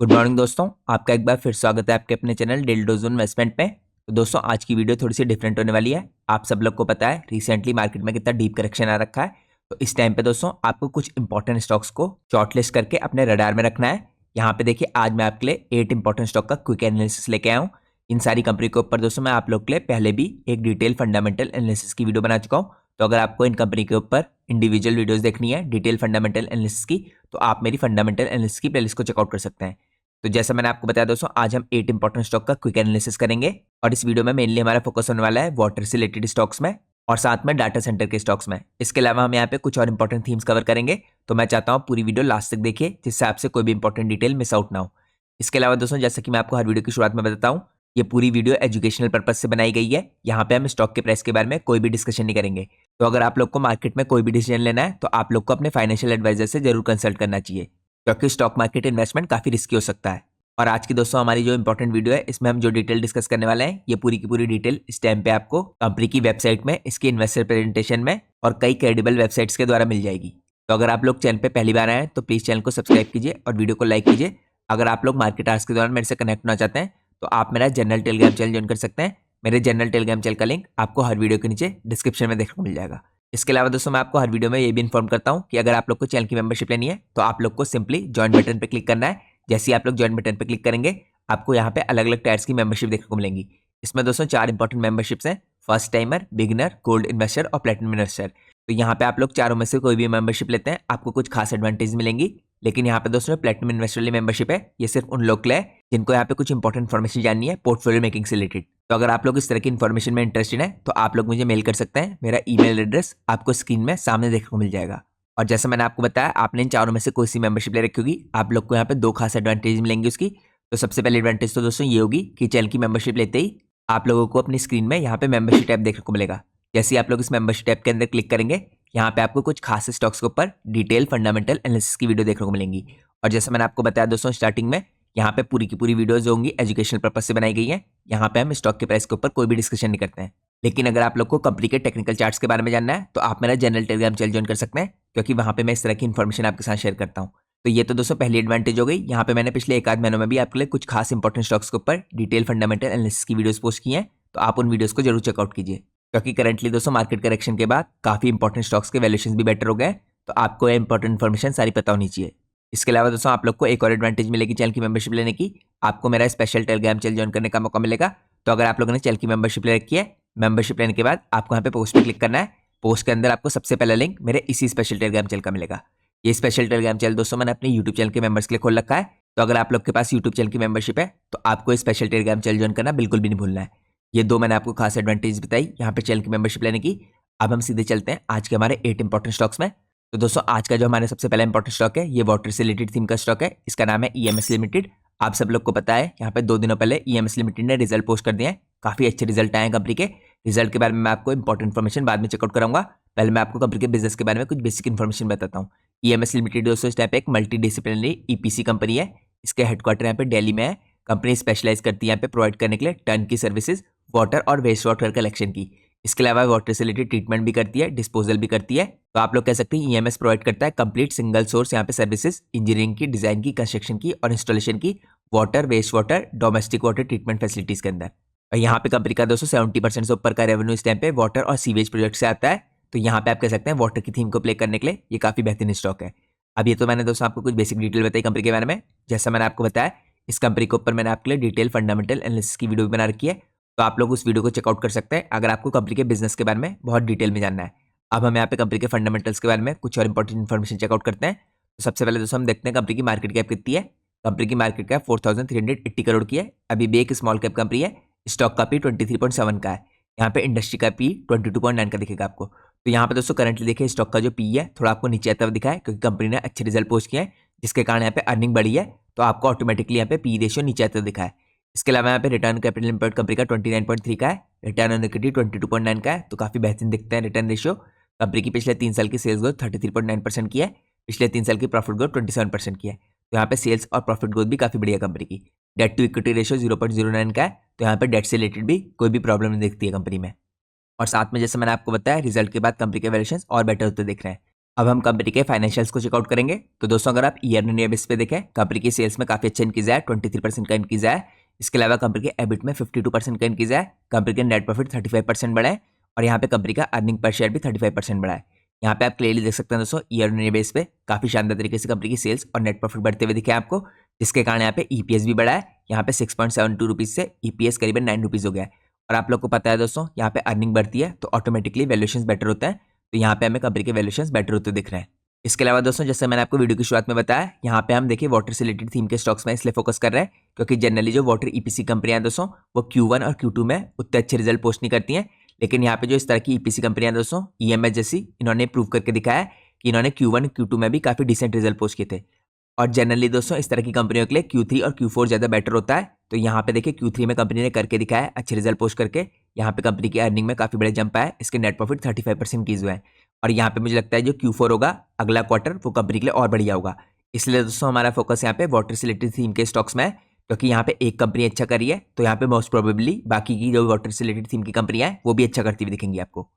Good morning दोस्तों, आपका एक बार फिर स्वागत है आपके अपने चैनल डेली डोज इन्वेस्टमेंट में। तो दोस्तों आज की वीडियो थोड़ी सी डिफरेंट होने वाली है। आप सब लोग को पता है रिसेंटली मार्केट में कितना डीप करेक्शन आ रखा है। तो इस टाइम पे दोस्तों आपको कुछ इंपॉर्टेंट स्टॉक्स को शॉर्टलिस्ट करके अपने रडार में रखना है। यहाँ पे देखिए आज मैं आपके लिए 8 इंपॉर्टेंट स्टॉक का क्विक एनालिसिस लेके आया हूँ। इन सारी कंपनी के ऊपर दोस्तों मैं आप लोग के लिए पहले भी एक डिटेल फंडामेंटल एनालिसिस की वीडियो बना चुका हूँ। तो अगर आपको इन कंपनी के ऊपर इंडिविजुअल वीडियोस देखनी है डिटेल फंडामेंटल एनालिसिस की, तो आप मेरी फंडामेंटल एनालिसिस की प्लेलिस्ट को चेकआउट कर सकते हैं। तो जैसा मैंने आपको बताया दोस्तों, आज हम 8 इंपॉर्टेंट स्टॉक का क्विक एनालिसिस करेंगे और इस वीडियो में मेनली हमारा फोकस होने वाला है वाटर से रिलेटेड स्टॉक्स में और साथ में डाटा सेंटर के स्टॉक्स में। इसके अलावा हम यहाँ पे कुछ और इंपॉर्टेंट थीम्स कवर करेंगे। तो मैं चाहता हूँ पूरी वीडियो लास्ट तक देखिए, जिससे आपसे कोई भी इंपॉर्टेंट डिटेल मिस आउट ना हो। इसके अलावा दोस्तों, जैसा कि मैं आपको हर वीडियो की शुरुआत में बताता हूँ, ये पूरी वीडियो एजुकेशनल पर्पज से बनाई गई है। यहाँ पे हम स्टॉक के प्राइस के बारे में कोई भी डिस्कशन नहीं करेंगे। तो अगर आप लोग को मार्केट में कोई भी डिसीजन लेना है तो आप लोग को अपने फाइनेंशियल एडवाइजर से जरूर कंसल्ट करना चाहिए, क्योंकि स्टॉक मार्केट इन्वेस्टमेंट काफी रिस्की हो सकता है। और आज की दोस्तों हमारी जो इंपॉर्टेंट वीडियो है, इसमें हम जो डिटेल डिस्कस करने वाले हैं, ये पूरी की पूरी डिटेल इस टाइम पे आपको कंपनी की वेबसाइट में, इसकी इन्वेस्टर प्रेजेंटेशन में और कई क्रेडिबल वेबसाइट्स के द्वारा मिल जाएगी। तो अगर आप लोग चैनल पे पहली बार आए हैं तो प्लीज चैनल को सब्सक्राइब कीजिए और वीडियो को लाइक कीजिए। अगर आप लोग मार्केट आवर्स के दौरान मेरे से कनेक्ट होना चाहते हैं तो आप मेरा जनरल टेलीग्राम चैनल ज्वाइन कर सकते हैं। मेरे जनरल टेलीग्राम चैनल का लिंक आपको हर वीडियो के नीचे डिस्क्रिप्शन में देखने को मिल जाएगा। इसके अलावा दोस्तों मैं आपको हर वीडियो में ये भी इन्फॉर्म करता हूँ कि अगर आप लोग को चैनल की मेंबरशिप लेनी है तो आप लोग को सिंपली ज्वाइन बटन पर क्लिक करना है। जैसे ही आप लोग ज्वाइन बटन पर क्लिक करेंगे आपको यहाँ पे अलग अलग टायर्स की मेंबरशिप देखने को मिलेंगी। इसमें दोस्तों 4 इंपॉर्टेंट मेंबरशिप्स हैं, first timer, beginner, gold investor और प्लेटिनम इन्वेस्टर। तो यहाँ पे आप लोग चारों में से कोई भी मेंबरशिप लेते हैं आपको कुछ खास एडवांटेज मिलेंगी। लेकिन यहाँ पे दोस्तों प्लेटिनम इन्वेस्टर वाली मेंबरशिप है, ये सिर्फ उन लोग के लिए है जिनको यहाँ पे कुछ इंपॉर्टेंट इन्फॉर्मेशन जाननी है पोर्टफोलियो मेकिंग से रिलेटेड। तो अगर आप लोग इस तरह की इन्फॉर्मेशन में इंटरेस्टेड है तो आप लोग मुझे मेल कर सकते हैं। मेरा ईमेल एड्रेस आपको स्क्रीन में सामने देखने को मिल जाएगा। और जैसे मैंने आपको बताया, आपने इन चारों में से कोई सी मेंबरशिप ले रखी होगी, आप लोग को यहाँ पे 2 खास एडवांटेज मिलेंगे उसकी। तो सबसे पहले एडवांटेज तो दोस्तों ये होगी कि चैनल की मेंबरशिप लेते ही आप लोगों को अपनी स्क्रीन में यहाँ पे मेंबरशिप टैब देखने को मिलेगा। जैसे आप लोग इस मेंबरशिप टैब के अंदर क्लिक करेंगे, यहाँ पे आपको कुछ खास स्टॉक्स के ऊपर डिटेल फंडामेंटल एनालिसिस की वीडियो देखने को मिलेंगी। और जैसे मैंने आपको बताया दोस्तों स्टार्टिंग में, यहाँ पे पूरी की पूरी वीडियोज होंगी एजुकेशनल पर्पज से बनाई गई है। यहाँ पे हम स्टॉक के प्राइस के ऊपर कोई भी डिस्कशन नहीं करते हैं। लेकिन अगर आप लोग को कंपनी के टेक्निकल चार्ट्स के बारे में जानना है तो आप मेरा जनरल टेलीग्राम चैनल ज्वाइन कर सकते हैं, क्योंकि वहाँ पे मैं इस तरह की इन्फॉर्मेशन आपके साथ शेयर करता हूँ। तो ये तो दोस्तों पहली एडवांटेज हो गई। यहाँ पे मैंने पिछले 1 आध महीनों में भी आपके लिए कुछ खास इंपॉर्टेंट स्टॉक्स के ऊपर डिटेल फंडामेंटल एनालिसिस की वीडियोस पोस्ट की हैं, तो आप उन वीडियोस को जरूर चेकआउट कीजिए। क्योंकि करंटली दोस्तों मार्केट करेक्शन के बाद काफी इंपॉर्टेंट स्टॉक्स के वैल्यूएशंस भी बेटर हो गए, तो आपको ये इंपॉर्टेंट इन्फॉर्मेशन सारी पता होनी चाहिए। इसके अलावा दोस्तों आप लोग को एक और एडवांटेज मिलेगी चैनल की मेंबरशिप लेने की, आपको मेरा स्पेशल टेलीग्राम चैनल ज्वाइन करने का मौका मिलेगा। तो अगर आप लोगों ने चैनल की मेंबरशिप ले रखी है, मेंबरशिप लेने के बाद आपको यहाँ पे पोस्ट पे क्लिक करना है। पोस्ट के अंदर आपको सबसे पहला लिंक मेरे इसी स्पेशल टेलीग्राम चैनल का मिलेगा। ये स्पेशल टेलीग्राम चैनल दोस्तों मैंने अपने यूट्यूब चैनल के मेंबर्स के लिए खोल रखा है। तो अगर आप लोग के पास यूट्यूब चैनल की मेंबरशिप है तो आपको स्पेशल टेलीग्राम चैनल ज्वाइन करना बिल्कुल भी नहीं भूलना है। ये 2 मैंने आपको खास एडवांटेज बताई यहाँ पे चैनल की मेंबरशिप लेने की। अब हम सीधे चलते हैं आज के हमारे 8 इंपॉर्टेंट स्टॉक्स में। तो दोस्तों आज का जो हमारे सबसे पहला इंपॉर्टेंट स्टॉक है, ये वाटर से रिलेटेड थीम का स्टॉक है। इसका नाम है ईएमएस लिमिटेड। आप सब लोग को पता है यहाँ पे 2 दिनों पहले ईएमएस लिमिटेड ने रिजल्ट पोस्ट कर दिए हैं। काफी अच्छे रिजल्ट आए हैं कंपनी के। रिजल्ट के बारे में मैं आपको इंपॉर्टेंट इन्फॉर्मेशन बाद में चेकआउट कराऊंगा। पहले मैं आपको कंपनी के बिजनेस के बारे में कुछ बेसिक इन्फॉर्मेशन बताता हूँ। ईएमएस लिमिटेड दोस्तों इस टाइप एक मल्टी डिसिप्लिनरी ईपीसी कंपनी है। इसके हेडक्वार्टर यहाँ पे दिल्ली में है। कंपनी स्पेशलाइज करती है यहाँ पे प्रोवाइड करने के लिए टर्न की सर्विसेज वाटर और वेस्ट वाटर कलेक्शन की। इसके अलावा वाटर से रिलेटेड ट्रीटमेंट भी करती है, डिस्पोजल भी करती है। तो आप लोग कह सकते हैं ईएमएस प्रोवाइड करता है कंप्लीट सिंगल सोर्स यहाँ पे सर्विसेज, इंजीनियरिंग की, डिजाइन की, कंस्ट्रक्शन की और इंस्टॉलेशन की water, waste water, domestic water treatment facilities के अंदर। और यहाँ पे कंपनी का दोस्तों 70% से ऊपर का रेवेन्यू इस टाइम पे वाटर और सीवेज प्रोजेक्ट से आता है। तो यहाँ पे आप कह सकते हैं वाटर की थीम को प्ले करने के लिए ये काफी बेहतरीन स्टॉक है। अब ये तो मैंने दोस्तों आपको कुछ बेसिक डिटेल बताई कंपनी के बारे में। जैसा मैंने आपको बताया, इस कंपनी के ऊपर मैंने आपके लिए डिटेल फंडामेंटल एनालिसिस की वीडियो भी बना रखी है। तो आप लोग उस वीडियो को चेकआउट कर सकते हैं अगर आपको कंपनी के बिजनेस के बारे में बहुत डिटेल में जानना है। अब हम यहाँ पे कंपनी के फंडामेंटल्स के बारे में कुछ और इंपॉर्टेंट इन्फॉर्मेशन चेकआउट करते हैं। तो सबसे पहले दोस्तों हम देखते हैं कंपनी की मार्केट कैप कितनी है। कंपनी की मार्केट कैप 4380 करोड़ की है। अभी भी एक स्मॉल कैप कंपनी है। स्टॉक का पी 23.7 का है। यहाँ पे इंडस्ट्री का पी 22.9 का दिखेगा आपको। तो यहाँ पे दोस्तों करंटली देखिए स्टॉक का जो पी है थोड़ा आपको नीचे आता हुआ दिखा है, क्योंकि कंपनी ने अच्छे रिजल्ट पोस्ट किए हैं, जिसके कारण यहाँ पे अर्निंग बढ़ी है। तो आपको ऑटोमेटिकली यहाँ पे पी रेशियो नीचे आता हुआ दिखा है। इसके अलावा यहाँ पे रिटर्न कैपिटल एम्प्लॉयड कंपनी का 29.3 का है। रिटर्न ऑन इक्विटी 22.9 का है। तो काफी बेहतरीन दिखते हैं रिटर्न रेशियो। कंपनी की पिछले 3 साल की सेल्स ग्रोथ 33.9% की है। पिछले 3 साल की प्रॉफिट ग्रोथ 27% की है। तो यहाँ पे सेल्स और प्रॉफिट ग्रोथ भी काफी बढ़िया कंपनी की। डेट टू इक्विटी रेशियो 0.09 का है। तो यहाँ पे डेट से रिलेटेड भी कोई भी प्रॉब्लम नहीं दिखती है कंपनी में। और साथ में जैसे मैंने आपको बताया, रिजल्ट के बाद कंपनी के वैल्यूएशंस और बेटर होते दिख रहे हैं। अब हम कंपनी के फाइनेंशियल्स को चेकआउट करेंगे। तो दोस्तों अगर आप ईयर ऑन ईयर बेस पे देखें, कंपनी की सेल्स में काफी अच्छा इंक्रीज है, 23% का इंक्रीज है। इसके अलावा कंपनी के एबिट में 52% का इंक्रीज है। कंपनी के नेट प्रॉफिट 35% बढ़ा है और यहाँ पे कंपनी का अर्निंग पर शेयर भी 35% बढ़ा है। यहाँ पे आप क्लियरली देख सकते हैं दोस्तों, ईयर ऑन ईयर बेस पे काफी शानदार तरीके से कंपनी की सेल्स और नेट प्रॉफिट बढ़ते हुए दिखे आपको, जिसके कारण यहाँ पे ईपीएस भी बढ़ा है। यहाँ पे 6.72 रुपीज से ईपीएस करीबन 9 रुपीज हो गया है। और आप लोग को पता है दोस्तों, यहाँ पे अर्निंग बढ़ती है तो ऑटोमेटिकली वैल्यूएशन बेटर होता है। तो यहाँ पे हमें कंपनी के वैल्यूएशन बेटर होते दिख रहे हैं। इसके अलावा दोस्तों, जैसे मैंने आपको वीडियो की शुरुआत में बताया, यहाँ पे हम देखिए वाटर से रिलेटेड थीम के स्टॉक्स में इसलिए फोकस कर रहे हैं क्योंकि जनरली जो वाटर ईपीसी कंपनियां दोस्तों, वो Q1 और Q2 में उतने अच्छे रिजल्ट पोस्ट नहीं करती हैं। लेकिन यहाँ पे जो इस तरह की ईपीसी कंपनियां दोस्तों, ईएमएस जैसी, इन्होंने प्रूव करके दिखाया है कि इन्होंने Q1 Q2 में भी काफी डिसेंट रिजल्ट पोस्ट किए थे। और जनरली दोस्तों, इस तरह की कंपनियों के लिए Q3 और Q4 ज्यादा बेटर होता है। तो यहाँ पे देखिए Q3 में कंपनी ने करके दिखाया है अच्छे रिजल्ट पोस्ट करके। यहाँ पे कंपनी की अर्निंग में काफी बड़े जंप आया, इसके नेट प्रॉफिट 35% इंक्रीज हुआ है। और यहाँ पे मुझे लगता है जो Q4 होगा अगला क्वार्टर, वो कंपनी के लिए और बढ़िया होगा। इसलिए दोस्तों हमारा फोकस यहाँ पे वाटर से रिलेटेड थीम के स्टॉक्स में है, क्योंकि यहाँ पे एक कंपनी अच्छा करी है तो यहाँ पे मोस्ट प्रोबेबली बाकी की जो वाटर से रिलेटेड थीम की कंपनियां हैं वो भी अच्छा करती हुई दिखेंगी आपको।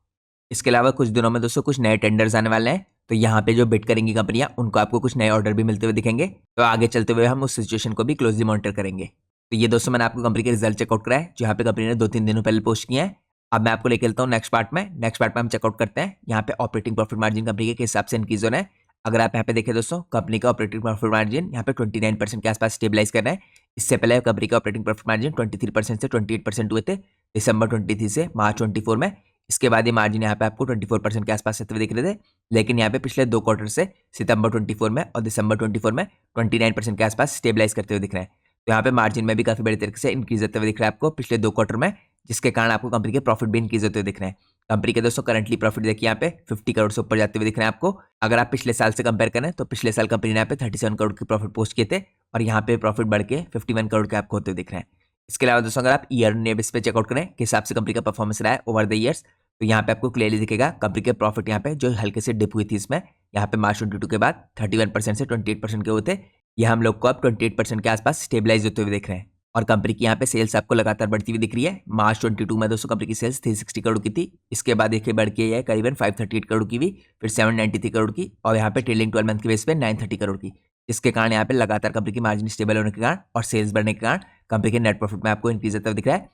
इसके अलावा कुछ दिनों में दोस्तों कुछ नए टेंडर्स आने वाले हैं, तो यहाँ पे जो बिड करेंगी कंपनियां, उनको आपको कुछ नए ऑर्डर भी मिलते हुए दिखेंगे। तो आगे चलते हुए हम उस सिचुएशन को भी क्लोजली मॉनिटर करेंगे। तो ये दोस्तों मैंने आपको कंपनी के रिजल्ट चेकआउट कराया है, जो यहाँ पे कंपनी ने 2-3 दिनों पहले पोस्ट किया है। अब मैं आपको लेके चलता हूँ नेक्स्ट पार्ट में। नेक्स्ट पार्ट में हम चेकआउट करते हैं यहाँ पे ऑपरेटिंग प्रॉफिट मार्जिन कंपनी के हिसाब से इंक्रीज होना है। अगर आप यहाँ पे देखें दोस्तों, कंपनी का ऑपरेटिंग प्रॉफिट मार्जिन यहाँ पे 29% के आसपास स्टेबलाइज करना है। इससे पहले कंपनी का ऑपरेटिंग प्रॉफिट मार्जिन 23% से 28% हुए थे दिसंबर 23 से मार्च 24 में। इसके बाद ये मार्जिन यहाँ पे आपको 24% के आसपास रहते हुए दिख रहे थे। लेकिन यहाँ पे पिछले 2 क्वार्टर से सितंबर 24 में और दिसंबर 24 में 29% के आसपास स्टेबलाइज करते हुए दिख रहे हैं। तो यहाँ पे मार्जिन में भी काफी बड़े तरीके से इंक्रीज होते हुए दिख रहा है आपको पिछले 2 क्वार्टर में, जिसके कारण आपको कंपनी के प्रॉफिट भी इंक्रीज होते हुए दिख रहे हैं। कंपनी के दोस्तों करंटली प्रॉफिट देखिए यहाँ पे 50 करोड़ से ऊपर जाते हुए दिख रहे हैं आपको। अगर आप पिछले साल से कंपेयर करें तो पिछले साल कंपनी ने यहाँ पे 37 करोड़ की प्रॉफिट पोस्ट किए थे और यहाँ पे प्रॉफिट बढ़ के 51 करोड़ के आपको होते हुए दिख रहे हैं। इसके अलावा दोस्तों, अगर आप ईयर ऑन ईयर बेस पे चेकआउट करें किस हिसाब से कंपनी का परफॉर्मेंस रहा है ओवर द ईयर्स, तो यहाँ पे आपको क्लियरली दिखेगा कंपनी के प्रॉफिट यहाँ पे जो हल्के से डिप हुई थी इसमें, यहाँ पे मार्च 22 के बाद 31% से 28% के होते, ये हम लोग को अब 28% के आसपास स्टेबलाइज होते हुए देख रहे हैं। और कंपनी की यहाँ पे सेल्स आपको लगातार बढ़ती हुई दिख रही है। मार्च 22 में दोस्तों कंपनी की सेल्स 360 करोड़ की थी। इसके बाद देखिए बढ़ के है करीबन 538 करोड़ की हुई, फिर 793 करोड़ की, और यहाँ पे ट्रेलिंग 12 मंथ के बेस पे 930 करोड़ की। जिसके कारण यहाँ पे लगातार कंपनी की मार्जिन स्टेबल होने के कारण और सेल्स बढ़ने के कारण कंपनी के नेट प्रॉफिट में आपको इंक्रीज होता हुआ दिख रहा है।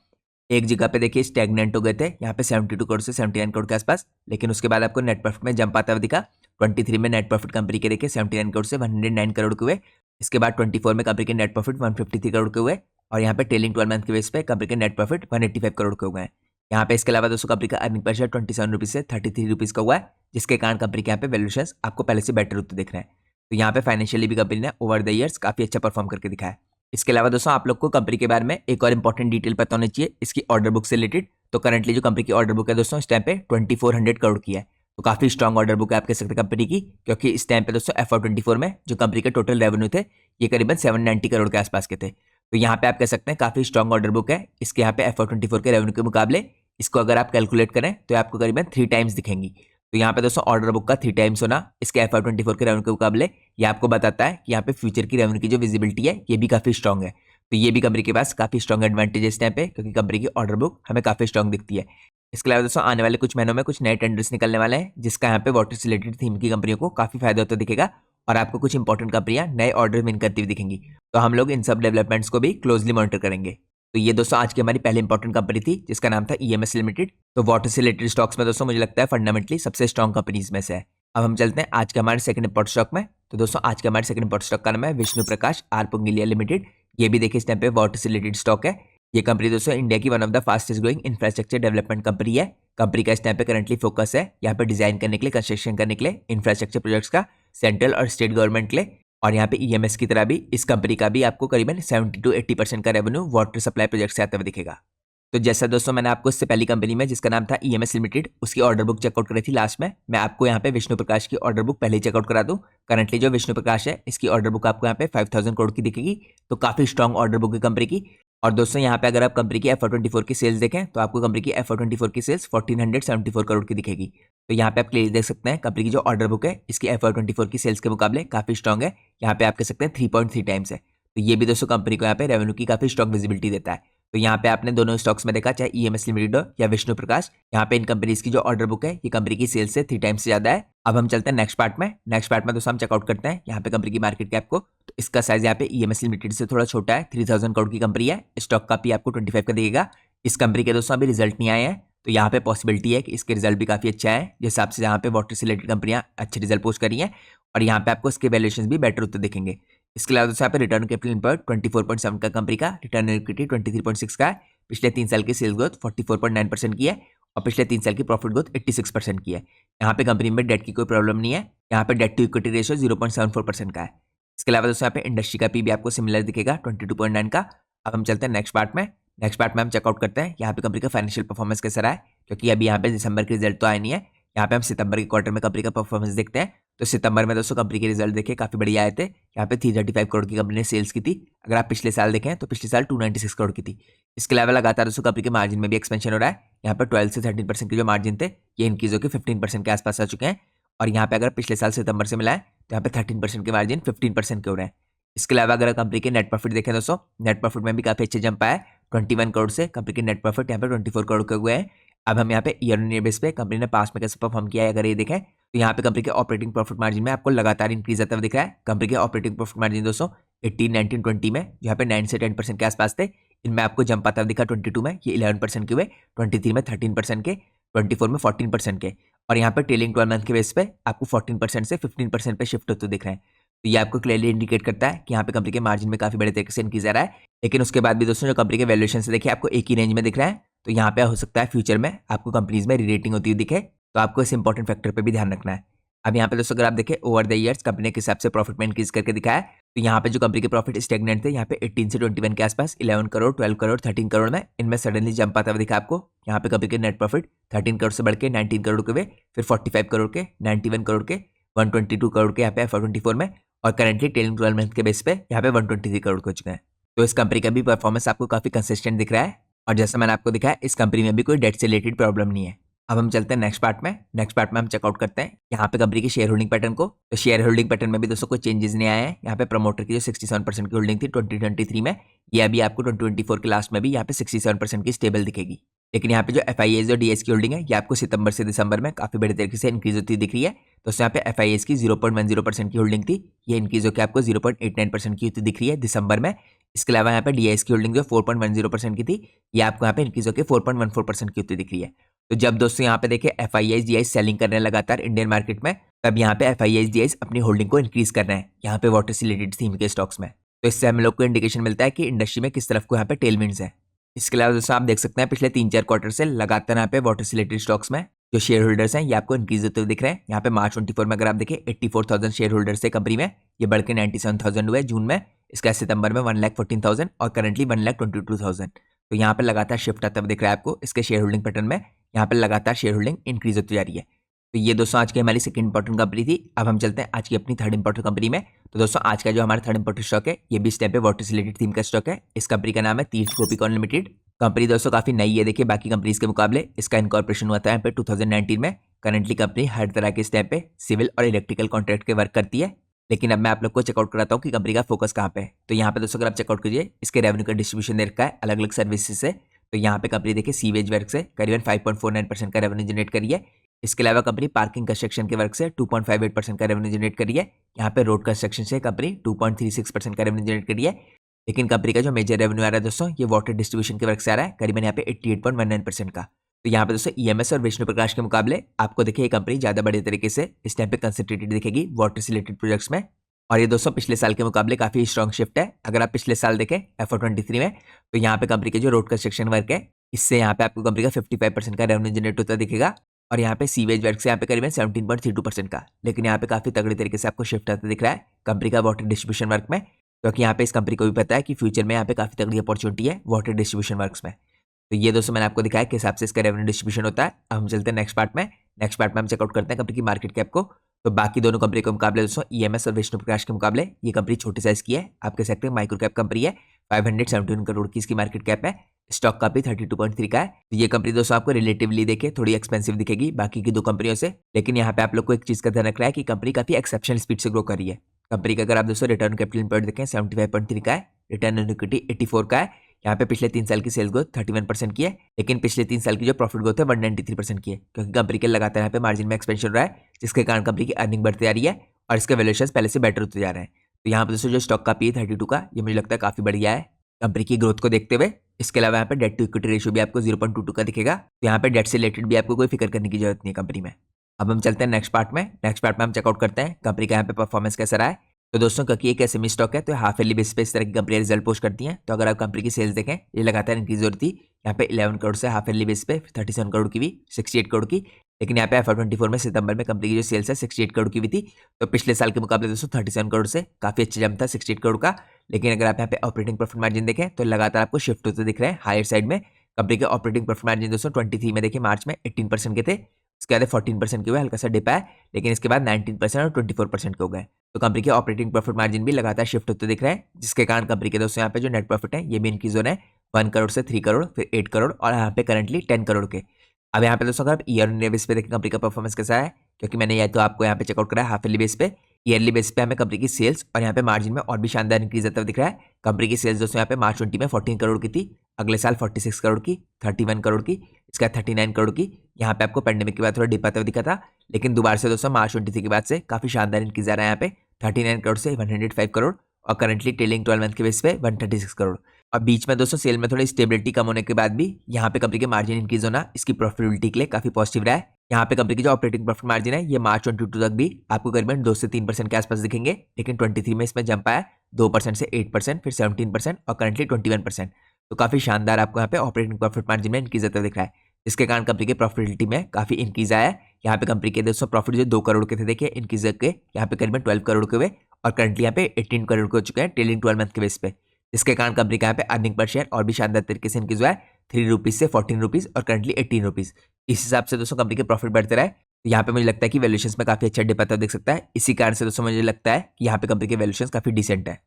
एक जगह पे देखिए स्टैग्नेंट हो गए थे यहाँ पे 72 करोड़ से 79 करोड़ के आसपास, लेकिन उसके बाद आपको नेट प्रॉफिट में जंप आता हुआ दिखा। 23 में नेट प्रॉफिट कंपनी के देखिए 79 करोड़ से 109 करोड़ के हुए। इसके बाद 24 में कंपनी के नेट प्रॉफिट 153 करोड़ के हुए और यहाँ पे ट्रेलिंग 12 मंथ के बेस पे कंपनी के नेट प्रॉफिट 185 करोड़ के हो गए हैं। यहाँ पे इसके अलावा दोस्तों कंपनी का अर्निंग पर शेयर 27 रुपीज से 33 रुपीज का हुआ है, जिसके कारण कंपनी के यहाँ पे वैल्यूएशन आपको पहले से बेटर होते दिख रहे हैं। तो यहाँ पे फाइनेंशियली भी कंपनी ने ओवर द ईयर्स काफी अच्छा परफॉर्म करके दिखाया है। इसके अलावा दोस्तों आप लोग को कंपनी के बारे में एक और इंपॉर्टेंट डिटेल पता होनी चाहिए, इसकी ऑर्डर बुक से रिलेटेड। तो करंटली जो कंपनी की ऑर्डर बुक है दोस्तों इस टाइम पे 2400 करोड़ की है। तो काफी स्ट्रॉन्ग ऑर्डर बुक है आप कह सकते हैं कंपनी की, क्योंकि इस टाइम पे दोस्तों FY24 में जो कंपनी के टोटल रेवेन्यू थे ये करीबन 790 करोड़ के आसपास के थे। तो यहाँ पे आप कह सकते हैं काफी स्ट्रॉन्ग ऑर्डर बुक है इसके यहाँ पे FY24 के रेवेन्यू के मुकाबले। इसको अगर आप कैलकुलेट करें तो आपको करीबन 3 टाइम्स दिखेंगी। तो यहाँ पे दोस्तों ऑर्डर बुक का 3 टाइम्स होना इसके FY24 के रेवेन्यू के मुकाबले, ये आपको बताता है कि यहाँ पे फ्यूचर की रेवेन्यू की जो विजिबिलिटी है ये भी काफी स्ट्रॉन्ग है। तो ये भी कंपनी के पास काफी स्ट्रॉन्ग एडवांटेज है इस टाइम पे, क्योंकि कंपनी की ऑर्डर बुक हमें काफी स्ट्रॉन्ग दिखती है। इसके अलावा दोस्तों आने वाले कुछ महीनों में कुछ नए टेंडर्स निकलने वाले हैं, जिसका यहाँ पे वाटर से रिलेटेड थीम की कंपनियों को काफी फायदा होता दिखेगा और आपको कुछ इंपॉर्टेंट कंपनियां नए ऑर्डर विन करती हुई दिखेंगी। तो हम लोग इन सब डेवलपमेंट्स को भी क्लोजली मॉनिटर करेंगे। तो ये दोस्तों आज की हमारी पहली इंपॉर्टेंट कंपनी थी जिसका नाम था EMS लिमिटेड। तो वाटर से रिलेटेड स्टॉक्स में दोस्तों मुझे लगता है फंडामेंटली सबसे स्ट्रॉन्ग कंपनीज में से है। अब हम चलते हैं आज के हमारे सेकंड इंपॉर्टेंट स्टॉक में। तो दोस्तों आज के हमारे सेकंड इंपॉर्टेंट स्टॉक का नाम है विष्णु प्रकाश आर पुंगिलिया लिमिटेड। ये भी देखिए इस टाइम पे वाटर से रिलेटेड स्टॉक है। ये कंपनी दोस्तों इंडिया की one of the fastest growing infrastructure development company है। कंपनी का इस टाइम पे करंटली फोकस है यहाँ पे डिजाइन करने के लिए, कंस्ट्रक्शन करने के लिए इंफ्रास्ट्रक्चर प्रोजेक्ट्स का सेंट्रल और स्टेट गवर्नमेंट के लिए। और यहाँ पे EMS की तरह भी इस कंपनी का भी आपको करीबन 70 to 80% का रेवेन्यू वाटर सप्लाई प्रोजेक्ट से आता हुआ दिखेगा। तो जैसा दोस्तों मैंने आपको इससे पहली कंपनी में जिसका नाम था EMS लिमिटेड उसकी ऑर्डर बुक चेकआउट करी थी लास्ट में, मैं आपको यहाँ पे विष्णु प्रकाश की ऑर्डर बुक पहले ही चेकआउट करा दूं। करंटली जो विष्णु प्रकाश है इसकी ऑर्डर बुक आपको यहाँ पे 5000 करोड़ की दिखेगी। तो काफी स्ट्रॉन्ग ऑर्डर बुक है कंपनी की। और दोस्तों यहाँ पे अगर आप कंपनी की FY24 की सेल्स देखें तो आपको कंपनी की FY24 की सेल्स 1474 करोड़ की दिखेगी। तो यहाँ पे आप क्लियर देख सकते हैं कंपनी की जो ऑर्डर बुक है इसकी FY24 की सेल्स के मुकाबले काफी स्ट्रॉन्ग है। यहाँ पे आप कह सकते हैं 3.3 टाइम्स है। तो ये भी दोस्तों कंपनी को यहाँ पे रेवेन्यू की काफी स्ट्रॉन्ग विजिबिलिटी देता है। तो यहाँ पे आपने दोनों स्टॉक्स में देखा, चाहे EMS लिमिटेड हो या विष्णु प्रकाश, यहाँ पे इन कंपनीज की जो ऑर्डर बुक है ये कंपनी की सेल्स से 3 टाइम्स से ज्यादा है। अब हम चलते हैं नेक्स्ट पार्ट में। नेक्स्ट पार्ट में दोस्तों हम चेकआउट करते हैं यहाँ पे कंपनी की मार्केट कैप को। तो इसका साइज यहाँ पे ईएमएस लिमिटेड से थोड़ा छोटा है, 3000 करोड़ की कंपनी है। स्टॉक का भी आपको 25 का देगा। इस कंपनी के दोस्तों अभी रिजल्ट नहीं आए हैं, तो यहाँ पे पॉसिबिलिटी है कि इसके रिजल्ट भी काफी अच्छा है, जिस हिसाब से यहाँ पे वाटर से रिलेटेड कंपनियां अच्छे रिजल्ट पोस्ट करी हैं और यहाँ पे आपको इसके वैल्यूएशन भी बेटर होते दिखेंगे। इसके अलावा दोस्तों यहाँ पे रिटर्न कैपिटल एम्प्लॉयड 24.7 का कंपनी का, रिटर्न इक्विटी 23.6 का है। पिछले 3 साल की सेल्स ग्रोथ 44.9% की है और पिछले 3 साल की प्रॉफिट ग्रोथ 86% की है। यहाँ पे कंपनी में डेट की कोई प्रॉब्लम नहीं है। यहाँ पे डेट टू इक्विटी रेशियो 0.74% का है। इसके अलावा दोस्तों यहाँ पे इंडस्ट्री का पी भी आपको सिमिलर दिखेगा 22.9 का। अब हम चलते हैं नेक्स्ट पार्ट में। नेक्स्ट पार्ट में हम चेकआउट करते हैं यहाँ पे कंपनी का फाइनेंशियल परफॉर्मेंस कैसा रहा है, क्योंकि अभी यहाँ पे दिसंबर के रिजल्ट तो आए नहीं है। यहाँ पे हम सितंबर के क्वार्टर में कंपनी का परफॉर्मेंस देखते हैं। तो सितंबर में दोस्तों कंपनी के रिजल्ट देखे काफी बढ़िया आए थे। यहाँ पे 335 करोड़ की कंपनी ने सेल्स की थी। अगर आप पिछले साल देखें तो पिछले साल 296 करोड़ की थी। इसके अलावा लगातार दोस्तों कंपनी के मार्जिन में भी एक्सपेंशन हो रहा है। यहाँ पे 12 से 13% के जो मार्जिन थे ये इंक्रीज होकर 15% के आसपास आ चुके हैं। और यहाँ पे अगर पिछले साल सितंबर से मिला है तो यहाँ पे 13% के मार्जिन 15% के हो रहे हैं। इसके अलावा अगर कंपनी के नेट प्रॉफिट देखें दोस्तों, नेट प्रॉफिट में भी काफी अच्छे जंप आया है। 21 करोड़ से कंपनी के नेट प्रॉफिट यहाँ पे 24 करोड़ के हुए हैं। अब हम यहाँ पे ईयर ऑन ईयर बेस पे कंपनी ने पास में कैसे परफॉर्म किया है अगर ये देखें तो यहाँ पे कंपनी के ऑपरेटिंग प्रॉफिट मार्जिन में आपको लगातार इंक्रीज आता हुआ दिख रहा है। कंपनी के ऑपरेटिंग प्रॉफिट मार्जिन दोस्तों 18, 19, 20 में जहाँ पे 9 से 10% के आसपास थे, इनमें आपको जंप आता हुआ दिखा। 22 में ये 11% के हुए, 23 में 13% के, 24 में 14% के और यहाँ पे ट्रेलिंग 12 मंथ के बेस पे आपको 14% से 15% पे शिफ्ट होते दिख रहे हैं। तो ये आपको क्लियरली इंडिकेट करता है कि यहाँ पे कंपनी के मार्जिन में काफी बड़े तरीके से इंक्रीज आ रहा है। लेकिन उसके बाद भी दोस्तों जो कंपनी के वैल्यूएशन से देखिए आपको एक ही रेंज में दिख रहा है। तो यहाँ पे हो सकता है फ्यूचर में आपको कंपनीज में रीरेटिंग होती हुई दिखे, तो आपको इस इंपॉर्टेंट फैक्टर पे भी ध्यान रखना है। अब यहाँ पे दोस्तों अगर आप देखें ओवर द ईयर्स कंपनी के हिसाब से प्रॉफिट में इंक्रीज करके दिखाया है। तो यहाँ पे जो कंपनी के प्रॉफिट स्टेगनेंट थे यहाँ पे 18 से 21 के आसपास 11 करोड़, 12 करोड़, 13 करोड़ में, इनमें सडनली जंप आता हुआ दिखा आपको। यहाँ पे कंपनी के नेट प्रॉफिट 13 करोड़ से बढ़ के 19 करोड़ के हुए, फिर 45 करोड़ के, 91 करोड़ के, 122 करोड़ के यहाँ पे FY24 में और करंटली ट्रेलिंग 12 मंथ के बेस पे यहाँ पे 123 करोड़ हो चुके हैं। तो इस कंपनी का भी परफॉर्मेंस आपको काफी कंसिस्टेंट दिख रहा है और जैसा मैंने आपको दिखाया इस कंपनी में भी कोई डेट से रिलेटेड प्रॉब्लम नहीं है। अब हम चलते हैं नेक्स्ट पार्ट में। नेक्स्ट पार्ट में हम चेकआउट करते हैं यहाँ पे कंपनी की शेयर होल्डिंग पैटर्न को। तो शेयर होल्डिंग पैटर्न में भी दोस्तों कोई चेंजेस नहीं आए हैं। यहाँ पे प्रमोटर की जो 67% की होल्डिंग थी 2023 में, ये अभी आपको 2024 के लास्ट में भी यहाँ पे 67% की स्टेबल दिखेगी। लेकिन यहाँ पे जो FIAs और DS की होल्डिंग है ये आपको सितंबर से दिसंबर में काफी बड़े तरीके से इंक्रीज होती दिख रही है। तो यहाँ पे FIAs की 0.10% की होल्डिंग थी, ये इंक्रीज होकर आपको 0.89% की होती दिख रही है दिसंबर में। इसके अलावा यहाँ पे DIS की होल्डिंग जो 4.10% की थी ये आपको यहाँ पे इंक्रीज होकर 4.14% की होती दिख रही है। तो जब दोस्तों यहाँ पे देखें FIAs DIS सेलिंग कर रहे हैं लगातार इंडियन मार्केट में, तब यहाँ पे FIAs DIS अपनी होल्डिंग को इंक्रीज कर रहे हैं यहाँ पे वाटर से रिलेटेड थीम के स्टॉक्स में। तो इससे हम लोग को इंडिकेशन मिलता है कि इंडस्ट्री में किस तरफ को यहाँ पे टेलविंड्स है। इसके अलावा दोस्तों आप देख सकते हैं पिछले 3-4 क्वार्टर से लगातार यहाँ पे वाटर से रिलेटेड स्टॉक्स में जो शेयर होल्डर्स हैं ये आपको इंक्रीज होते हुए दिख रहे हैं। यहाँ पे मार्च 24 में अगर आप देखें 84,000 शेयर होल्डर्स थे कंपनी में, ये बढ़ के 97,000 हुए जून में। इसका सितंबर में 1,14,000 और करंटली 1,22,000। तो यहाँ पे लगातार शिफ्ट आता हुआ दिख रहा है आपको इसके शेयर होल्डिंग पैटर्न में। यहाँ पे लगातार शेयर होल्डिंग इंक्रीज होती जा रही है। तो ये दोस्तों आज की हमारी सेकंड इंपॉर्टेंट कंपनी थी। अब हम चलते हैं आज की अपनी थर्ड इंपॉर्टेंट कंपनी में। तो दोस्तों आज का जो हमारा थर्ड इंपॉर्टेंट स्टॉक है ये भी इस टाइम पे वाटर से रिलेटेड थीम का स्टॉक है। इस कंपनी का नाम है तीर्थ गोपीकॉन लिमिटेड। कंपनी दोस्तों काफी नई है, देखिए बाकी कंपनीज के मुकाबले। इसका इनकॉर्पोरेशन हुआ था यहाँ पे 2019 में। करंटली कंपनी हर तरह के इस टाइम पे सिविल और इलेक्ट्रिकल कॉन्ट्रैक्ट के वर्क करती है। लेकिन अब मैं आप लोग को चेकआउट कराता हूँ कि कंपनी का फोकस कहाँ पे है। तो यहाँ पे दोस्तों अगर आप चेकआउट कीजिए इसके रेवेन्यू का डिस्ट्रीब्यूशन दे रखा है अलग अलग सर्विसेज से। तो यहाँ पे कंपनी देखिए सीवेज वर्क से करीबन 5.49% का रेवेन्यू जनरेट करी है। इसके अलावा कंपनी पार्किंग कंस्ट्रक्शन के वर्क से 2.58% का रेवेन्यू जनरेट करी है। यहाँ पे रोड कंस्ट्रक्शन से कंपनी 2.36% का रेवेन्यू जनरेट करी है। लेकिन कंपनी का जो मेजर रेवेन्यू आ रहा है दोस्तों ये वाटर डिस्ट्रीब्यूशन के वर्क से आ रहा है करीबन यहाँ पे 88.19% का। तो यहाँ पे दोस्तों EMS और विष्णु प्रकाश के मुकाबले आपको देखिए ये कंपनी ज्यादा बड़े तरीके से इस टाइम पे कंसंट्रेटेड दिखेगी वाटर से रिलेटेड प्रोजेक्ट्स में। और ये दोस्तों पिछले साल के मुकाबले काफी स्ट्रॉन्ग शिफ्ट है। अगर आप पिछले साल देखें FY23 में तो यहाँ पे कंपनी के जो रोड कंस्ट्रक्शन वर्क है इससे यहाँ पे आपको कंपनी का 55% का रेवेन्यू जनरेट होता दिखेगा। और यहाँ पे सीवेज वर्क से यहाँ पे करीबन 17.32% का। लेकिन यहाँ पे काफी तगड़े तरीके से आपको शिफ्ट आता दिख रहा है कंपनी का वाटर डिस्ट्रीब्यूशन वर्क में, क्योंकि यहाँ पे इस कंपनी को भी पता है कि फ्यूचर में यहाँ पे काफी तगड़ी अपॉर्चुनिटी है वाटर डिस्ट्रीब्यूशन वर्क्स में। तो ये दोस्तों मैंने आपको दिखाया किस हिसाब से इसका रेवेन्यू डिस्ट्रीब्यूशन होता है। अब हम चलते हैं नेक्स्ट पार्ट में। नेक्स्ट पार्ट में हम चेकआउट करते हैं कंपनी की मार्केट कैप को। तो बाकी दोनों कंपनी के मुकाबले दोस्तों EMS और विष्णु प्रकाश के मुकाबले ये कंपनी छोटे साइज की है। आप कह सकते हैं माइक्रो कैप कंपनी है। 571 करोड़ की इसकी मार्केट कैप है। स्टॉक का भी 32.3 का है। तो ये कंपनी दोस्तों आपको रिलेटिवली देखे थोड़ी एक्सपेंसिव दिखेगी बाकी की दो कंपनियों से। लेकिन यहाँ पे आप लोग को एक चीज का ध्यान रखना है कि कंपनी काफी एक्सेप्शनल स्पीड से ग्रो कर रही है। कंपनी का अगर आप दोस्तों रिटर्न कैपिटल एम्प्लॉयड देखें 75.3 का है, रिटर्न ऑन इक्विटी 84 का है। यहाँ पे पिछले 3 साल की सेल्स ग्रोथ 31% की है, लेकिन पिछले 3 साल की जो प्रॉफिट ग्रोथ है 193% की है, क्योंकि कंपनी के लगातार यहाँ पे मार्जिन में एक्सपेंशन हो रहा है, जिसके कारण कंपनी की अर्निंग बढ़ती जा रही है और इसके वैल्यूएशन पहले से बेटर होते जा रहे हैं। तो यहाँ पे दोस्तों जो स्टॉक का पी 32 का, ये मुझे लगता है काफी बढ़िया है कंपनी की ग्रोथ को देखते हुए। इसके अलावा यहाँ पे डेट टू इक्विटी रेशियो भी आपको 0.22 का दिखेगा, तो यहाँ पे डेट से रिलेटेड भी आपको कोई फिक्र करने की जरूरत नहीं है कंपनी में। अब हम चलते हैं नेक्स्ट पार्ट में। नेक्स्ट पार्ट में हम चेकआउट करते हैं कंपनी का यहाँ पे परफॉर्मेंस कैसा रहा है। तो दोस्तों क्योंकि एक एसएमई स्टॉक है, तो हाफ ईयरली बेस पे इस तरह की कंपनी रिजल्ट पोस्ट करती हैं। तो अगर आप कंपनी की सेल्स देखें, ये लगातार इंक्रीज हो रही थी, यहाँ पे 11 करोड़ से हाफ ईयरली बेस पे 37 करोड़ की भी 68 करोड़ की। लेकिन यहाँ पे FY24 में सितंबर में कंपनी की जो सेल्स है 68 करोड़ की भी थी, तो पिछले साल के मुकाबले दोस्तों 37 करोड़ से काफी अच्छा जंप था 68 करोड़ का। लेकिन अगर आप यहाँ पे ऑपरेटिंग प्रॉफिट मार्जिन देखें, तो लगातार आपको शिफ्ट होते दिख रहे हैं हायर साइड में। कंपनी के ऑपरेटिंग प्रॉफिट मार्जिन दोस्तों 23 में देखिए मार्च में 18% के थे, इसके बाद 14% के हुए, हल्का सा डिप है, लेकिन इसके बाद 19% और 24% के हो गए। तो कंपनी के ऑपरेटिंग प्रॉफिट मार्जिन भी लगातार शिफ्ट होते दिख रहे हैं, जिसके कारण कंपनी के दोस्तों यहाँ पे जो नेट प्रॉफिट है ये भी इंक्रीज हो रहे हैं 1 करोड़ से 3 करोड़, फिर 8 करोड़ और यहाँ पे करंटली 10 करोड़ के। अब यहाँ पे दोस्तों अगर आप ईयर ऑन ईयर बेस पे देखें कंपनी का परफॉर्मेंस कैसा है, क्योंकि मैंने यह तो आपको यहाँ पे चेकआउट करा है हाफ ईयरली बेस पे। ईयरली बेस पे हमें कंपनी की सेल्स और यहाँ पे मार्जिन में और भी शानदार इंक्रीज आता दिख रहा है। कंपनी की सेल्स दोस्तों यहाँ पे मार्च 20 में 14 करोड़ की थी, अगले साल 46 करोड़ की, 31 करोड़ की, इसके बाद 39 करोड़ की। यहाँ पे आपको पेंडेमिक के बाद थोड़ा डिप आता हुआ दिखा था, लेकिन दोबारा से दोस्तों मार्च 23 के बाद से काफी शानदार इंक्रीज आ रहा है यहाँ पे 39 करोड़ से 105 करोड़ और करंटली ट्रेलिंग 12 मंथ के बेस पे 136 करोड़। और बीच में दोस्तों सेल में थोड़ी स्टेबिलिटी कम होने के बाद भी यहाँ पे कंपनी के मार्जिन इंक्रीज होना इसकी प्रॉफिटेबिलिटी के लिए काफी पॉजिटिव रहा है। यहाँ पे कंपनी की जो ऑपरेटिंग प्रॉफिट मार्जिन है ये मार्च 22 तक भी आपको करीबन 2 से 3% के आसपास दिखेंगे, लेकिन 23 में इसमें जंप आया 2% से 8%, फिर 17% और करंटली 21%। तो काफी शानदार आपको यहाँ पे ऑपरेटिंग प्रॉफिट मार्जिन में इंक्रीज आता दिख रहा है, जिसके कारण कंपनी के प्रॉफिटेबिलिटी में काफी इंक्रीज आया है। यहाँ पे कंपनी के दोस्तों प्रॉफिट जो 2 करोड़ के थे देखिए इंक्रीज करके यहाँ पे करीबन 12 करोड़ के हुए और करंटली यहाँ पे 18 करोड़ के हो चुके हैं ट्रेलिंग 12 मंथ के बेस पे, जिसके कारण कंपनी का यहाँ पे अर्निंग पर शेयर और भी शानदार तरीके से इंक्रीज हुआ है 3 रुपीज से 14 रुपीज और करंटली 18 रुपीज। इस हिसाब से दोस्तों कंपनी के प्रॉफिट बढ़ते रहे, तो यहाँ पे मुझे लगता है कि वैल्यूएशंस में काफी अच्छा डिप आता दिख सकता है। इसी कारण से दोस्तों मुझे लगता है कि यहाँ पे कंपनी के वैल्यूएशंस काफी डिसेंट है।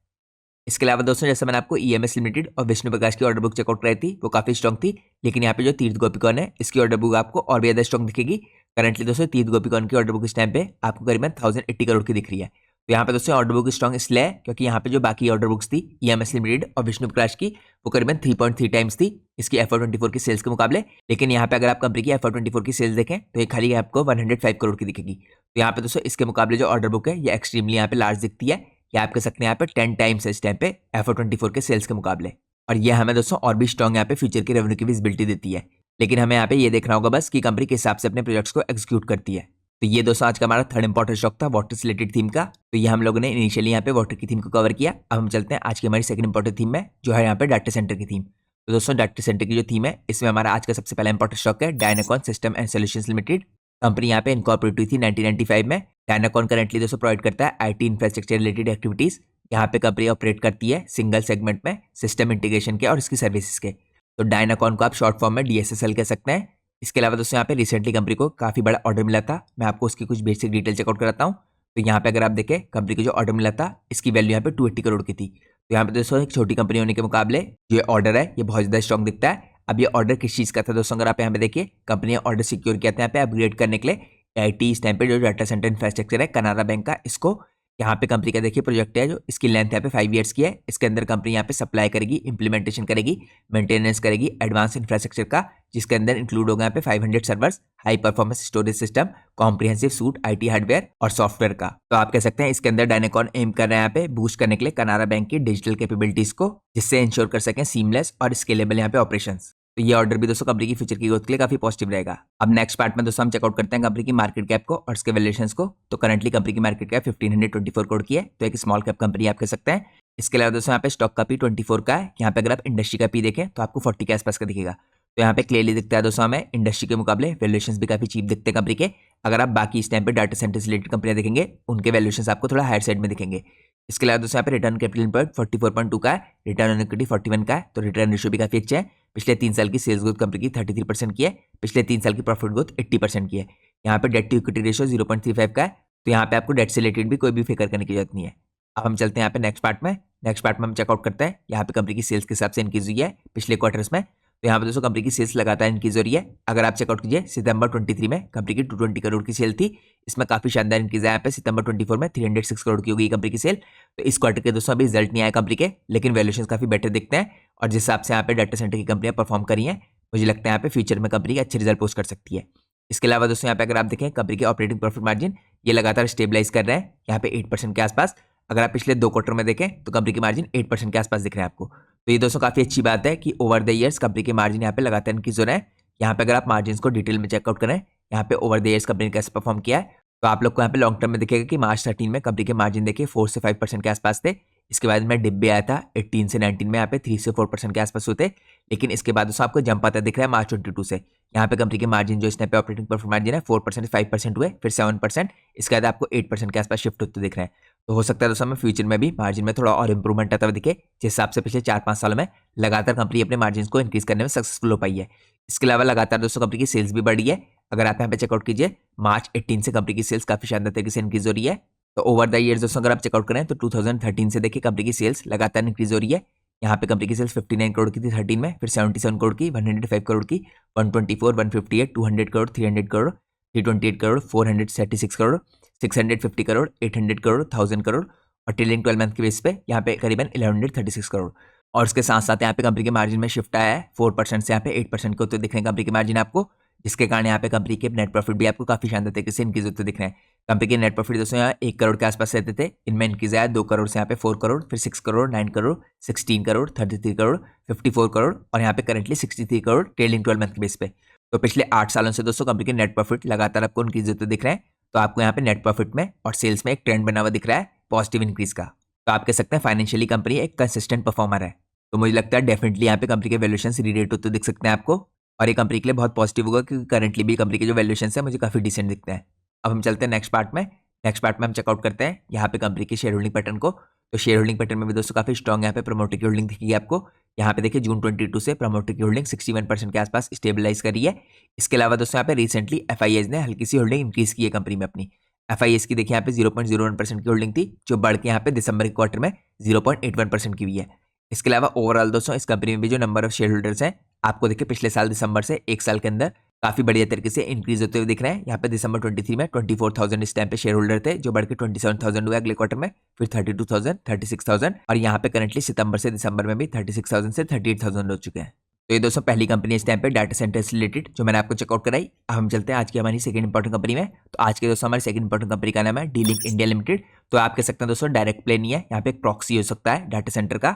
इसके अलावा दोस्तों जैसे मैंने आपको EMS लिमिटेड और विष्णु प्रकाश की ऑर्डर बुक चेकआउट कराई थी, वो काफी स्ट्रॉन्ग थी, लेकिन यहाँ पे जो तीर्थ गोपीकॉर्न है इसकी ऑर्डर बुक आपको और भी ज्यादा स्ट्रॉन्ग दिखेगी। करंटली दोस्तों तीर्थ गोपीकॉर्न की ऑर्डर बुक इस टाइम पे आपको करीबन 1080 करोड़ की दिख रही है। तो यहाँ पे दोस्तों ऑर्डर बुक स्ट्रॉन्ग इसलिए है क्योंकि यहाँ पे जो बाकी ऑर्डर बुक्स थी EMS लिमिटेड और विष्णु प्रकाश की, वो करीबन 3.3 टाइम्स थी इसकी FY24 की सेल्स के मुकाबले। लेकिन यहाँ पे अगर आप कंपनी की FY24 की सेल्स देखें तो ये खाली आपको 105 करोड़ की दिखेगी। तो यहाँ पे दोस्तों इसके मुकाबले जो ऑर्डर बुक है ये एक्सट्रीमली यहाँ पे लार्ज दिखती है, या आप कह सकते हैं यहाँ पे 10 टाइम्स है इस टाइम पे FY24 के सेल्स के मुकाबले। और ये हमें दोस्तों और भी स्ट्रॉन्ग यहाँ पे फ्यूचर की रेवेन्यू की विजिबिलिटी देती है। लेकिन हमें यहाँ पे ये देखना होगा बस कि कंपनी किस हिसाब से अपने प्रोजेक्ट्स को एग्जीक्यूट करती है। तो ये दोस्तों आज का हमारा थर्ड इंपॉर्टेंट स्टॉक था वाटर से रिलेटेड थीम का। तो ये हम लोगों ने इनिशियली यहाँ पे वाटर की थीम को कवर किया। अब हम चलते हैं आज की हमारी सेकंड इंपॉर्टेंट थीम में, जो है यहाँ पे डाटा सेंटर की थीम। तो दोस्तों डाटा सेंटर की जो थीम है इसमें हमारा आज का सबसे पहला इंपॉर्टेंट स्टॉक है Dynacon system and solutions limited. Company यहाँ पे इनकॉर्पोरेट हुई थी 1995 में। डायनाकॉन करंटली दोस्तों प्रोवाइड करता है IT इंफ्रास्ट्रक्चर रिलेटेड एक्टिविटीज। यहाँ पे कंपनी ऑपरेट करती है सिंगल सेगमेंट में सिस्टम इंटीग्रेशन के और इसकी सर्विसेज के। तो डायनाकॉन को आप शॉर्ट फॉर्म में DSSL कह सकते हैं। इसके अलावा दोस्तों यहाँ पे रिसेंटली कंपनी को काफी बड़ा ऑर्डर मिला था, मैं आपको उसकी कुछ बेसिक डिटेल चेकआउट कराता हूँ। तो यहाँ पे अगर आप देखें कंपनी को जो ऑर्डर मिला था इसकी वैल्यू यहाँ पे 280 करोड़ की थी। तो यहाँ पे दोस्तों एक छोटी कंपनी होने के मुकाबले जो ऑर्डर है ये बहुत ज्यादा स्ट्रॉन्ग दिखता है। अब ये ऑर्डर किस चीज का था दोस्तों, अगर आप यहाँ पे देखिए कंपनी ने ऑर्डर सिक्योर किया था यहाँ पे अपग्रेड करने के लिए IT इस टाइम पे जो डाटा सेंटर इंफ्रास्ट्रक्चर है कनारा बैंक का, इसको यहाँ पे कंपनी का देखिए प्रोजेक्ट है जो इसकी लेंथ यहाँ पे 5 ईयर्स की है। इसके अंदर कंपनी यहाँ पे सप्लाई करेगी, इंप्लीमेंटेशन करेगी, मेंटेनेंस करेगी एडवांस इंफ्रास्ट्रक्चर का, जिसके अंदर इंक्लूड होगा यहाँ पे 500 servers, high performance storage system, comprehensive suit IT hardware और सॉफ्टवेयर का। तो आप कह सकते हैं इसके अंदर डायनाकॉन एम कर रहे हैं यहाँ पे बूस्ट करने के लिए कनारा बैंक की डिजिटल कैपेबिलिटीज को, जिससे इंश्योर कर सकें सीमलेस और स्केलेबल यहाँ पे ऑपरेशंस। तो ये ऑर्डर भी दोस्तों कंपनी की फ्यूचर की ग्रोथ के लिए काफी पॉजिटिव रहेगा। अब नेक्स्ट पार्ट में दोस्तों हम चेकआउट करते हैं कंपनी की मार्केट कैप को और इसके वैल्यूएशंस को। तो करंटली कंपनी की मार्केट कैप 1524 करोड़ की है, तो एक स्मॉल कैप कंपनी आप कह सकते हैं। इसके अलावा दोस्तों यहाँ पे स्टॉक का पी 24 का है। यहाँ पे अगर आप इंडस्ट्री का पी देखें तो आपको 40 के आसपास का दिखेगा। तो यहाँ पे क्लियरली दिखता है दोस्तों हमें इंडस्ट्री के मुकाबले वैल्यूएशंस भी काफी चीप दिखते हैं कंपनी के। अगर आप बाकी इस टाइम पे डाटा सेंटर से रिलेटेड कंपनियां देखेंगे उनके वैल्यूएशंस आपको थोड़ा हायर साइड में दिखेंगे। इसके अलावा दोस्तों यहाँ पे रिटर्न कैपिटल एम्प्लॉयड 44.2 का है, रिटर्न ऑन इक्विटी 41 का है, तो रिटर्न रेशियो भी काफी अच्छा है। पिछले 3 साल की सेल्स ग्रोथ कंपनी की 33% की है, पिछले 3 साल की प्रॉफिट ग्रोथ 80% की है। यहाँ पे डेट टू इक्विटी रेशियो 0.35 का है, तो यहाँ पे आपको डेट से रिलेटेड भी कोई भी फिक्र करने की जरूरत नहीं है। अब हम चलते हैं यहाँ पे नेक्स्ट पार्ट में हम चेकआउट करते हैं यहाँ पे कंपनी की सेल्स के हिसाब से इंक्रीज हुई है पिछले क्वार्टर्स में। तो यहाँ पे दोस्तों कंपनी की सेल्स लगातार इंक्रीज हो रही है। अगर आप चेकआउट कीजिए सितंबर 23 में कंपनी की 220 करोड़ की सेल थी, इसमें काफी शानदार इंक्रीज है। यहाँ पे सितंबर 24 में 306 करोड़ की होगी कंपनी की सेल। तो इस क्वार्टर के दोस्तों अभी रिजल्ट नहीं आया कंपनी के, लेकिन वैल्यूएशन काफी बेटर दिखते हैं और जिस हिसाब से यहाँ पे डाटा सेंटर की कंपनियां परफॉर्म करी हैं, मुझे लगता है यहाँ पे फ्यूचर में कंपनी अच्छे रिजल्ट पोस्ट कर सकती है। इसके अलावा दोस्तों यहाँ पे अगर आप देखें कंपनी के ऑपरेटिंग प्रॉफिट मार्जिन ये लगातार स्टेबलाइज कर रहे हैं यहाँ पे 8% के आसपास। अगर आप पिछले 2 क्वार्टर में देखें तो कंपनी के मार्जिन 8% के आसपास दिख रहे हैं आपको। तो ये दोस्तों काफी अच्छी बात है कि ओवर द ईयर्स कंपनी के मार्जिन यहाँ पे लगातार इंक्रीज हो रहे हैं। यहाँ पे अगर आप मार्जिन को डिटेल में चेकआउट करें यहाँ पे ओवर द ईयर्स कंपनी ने कैसे परफॉर्म किया है, तो आप लोग को यहाँ पे लॉन्ग टर्म में दिखेगा कि मार्च 13 में कंपनी के मार्जिन देखिए 4 से 5% के आसपास थे। इसके बाद में डिप भी आया था 18 से 19 में यहाँ पे 3 से 4% के आसपास होते, लेकिन इसके बाद दोस्तों आपको जंप आता दिख रहा है मार्च 22 से। यहाँ पे कंपनी के मार्जिन जो इसने पे ऑपरेटिंग प्रॉफिट मार्जिन है 4% 5% हुए, फिर 7%, इसके बाद आपको 8% के आसपास शिफ्ट होते दिख रहे हैं। तो हो सकता है दोस्तों हमें फ्यूचर में भी मार्जिन में थोड़ा और इंप्रूवमेंट आता हुआ दिखे, जिस हिसाब से पिछले 4-5 सालों में लगातार कंपनी अपने मार्जिन को इंक्रीज करने में सक्सेसफुल हो पाई है। इसके अलावा लगातार दोस्तों कंपनी की सेल्स भी बढ़ी है। अगर आप यहाँ पे चेकआउट कीजिए मार्च 18 से कंपनी की सेल्स काफी शानदार तरीके से इंक्रीज हो रही है। तो ओवर द ईयर्स दोस्तों अगर आप चेकआउट करें तो 2013 से देखिए कंपनी की सेल्स लगातार इंक्रीज हो रही है। यहाँ पे कंपनी की सेल्स 59 करोड़ की थी 13 में, फिर 77 करोड़ की, 105 करोड़ की, 124, 158, 200 करोड़, 300 करोड़, 328 करोड़, 436 करोड़, 650 करोड़, 800 करोड़, 1000 करोड़ और ट्रेलिंग 12 मंथ के बेस पे यहाँ पे करीबन 1136 करोड़। और उसके साथ साथ यहाँ पे कंपनी के मार्जिन में शिफ्ट आया है 4% से यहाँ पे 8% के होते दिख रहे हैं कंपनी के मार्जिन आपको, जिसके कारण यहाँ पे कंपनी के नेट प्रॉफिट भी आपको काफी शानदार तरीके से इंक्रीज होते दिख रहे हैं। कंपनी के नेट प्रॉफिट दोस्तों यहाँ 1 करोड़ के आसपास रहते थे, इनमें इंक्रीज आया 2 करोड़ से यहाँ पे 4 करोड़, फिर 6 करोड़, 9 करोड़, 16 करोड़, 33 करोड़, 54 करोड़ और यहाँ पे करंटली 63 करोड़ ट्रेलिंग 12 मंथ के बेस पे। तो पिछले 8 सालों से दोस्तों कंपनी के नेट प्रॉफिट लगातार आपको इंक्रीज होते दिख रहे हैं। तो आपको यहाँ पे नेट प्रॉफिट में और सेल्स में एक ट्रेंड बना हुआ दिख रहा है पॉजिटिव इंक्रीज का। तो आप कह सकते हैं फाइनेंशियली कंपनी एक कंसिस्टेंट परफॉर्मर है। तो मुझे लगता है डेफिनेटली यहाँ पे कंपनी के वैल्यूएशन रीरेट होते दिख सकते हैं आपको, और ये कंपनी के लिए बहुत पॉजिटिव होगा क्योंकि करंटली भी कंपनी के जो वैल्यूएशन है मुझे काफी डिसेंट दिखते हैं। अब हम चलते हैं नेक्स्ट पार्ट में। नेक्स्ट पार्ट में हम चेकआउट करते हैं यहाँ पे कंपनी की शेयर होल्डिंग पैटर्न को। तो शेयर होल्डिंग पैटर्न में भी दोस्तों काफी स्ट्रॉन्ग यहाँ पे प्रमोटर की होल्डिंग दिखेगी आपको। यहाँ पे देखिए जून 22 से प्रमोटर की होल्डिंग 61% के आसपास स्टेबलाइज करी है। इसके अलावा दोस्तों यहाँ पे रिसेंटली FIS ने हल्की सी होल्डिंग इंक्रीज की है कंपनी में अपनी। FIS की देखिए यहाँ पे 0.01% की होल्डिंग थी, जो बढ़ के यहाँ पे दिसंबर के क्वार्टर में 0.81% की हुई है। इसके अलावा ओवरऑल दोस्तों इस कंपनी में भी जो नंबर ऑफ शेयर होल्डर्स हैं आपको देखिए पिछले साल दिसंबर से 1 साल के अंदर काफी बढ़िया तरीके से इंक्रीज होते हुए दिख रहे हैं। यहाँ पे दिसंबर 23 में 24,000 इस टाइम पे शेयर होल्डर थे, जो बढ़ के 27,000 हुए अगले क्वार्टर में, फिर 32,000, 36,000 और यहाँ पे करंटली सितंबर से दिसंबर में भी 36,000 से 38,000 हो चुके हैं। तो ये दोस्तों पहली कंपनी इस टाइम पे डाटा सेंटर से रिलेटेड जो मैंने आपको चेकआउट कराई। अब हम चलते हैं आज की हमारी सेकंड इंपॉर्टेंट कंपनी में। तो आज के दोस्तों हमारी सेकंड इंपॉर्टेंट कंपनी का नाम है डी-लिंक इंडिया लिमिटेड। तो आप कह सकते हैं दोस्तों डायरेक्ट प्ले नहीं है, यहाँ पे एक प्रॉक्सी हो सकता है डाटा सेंटर का।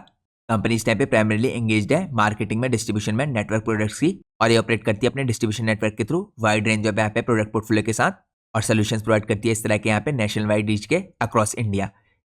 कंपनी इस टाइम पे प्राइमरीली एंगेज्ड है मार्केटिंग में, डिस्ट्रीब्यूशन में, नेटवर्क प्रोडक्ट्स की, और ये ऑपरेट करती है अपने डिस्ट्रीब्यूशन नेटवर्क के थ्रू वाइड रेंज ऑफ यहाँ पे प्रोडक्ट पोर्टफोलियो के साथ, और सोल्यूशंस प्रोवाइड करती है इस तरह के यहाँ पे नेशनल वाइड रीच के अक्रॉस इंडिया।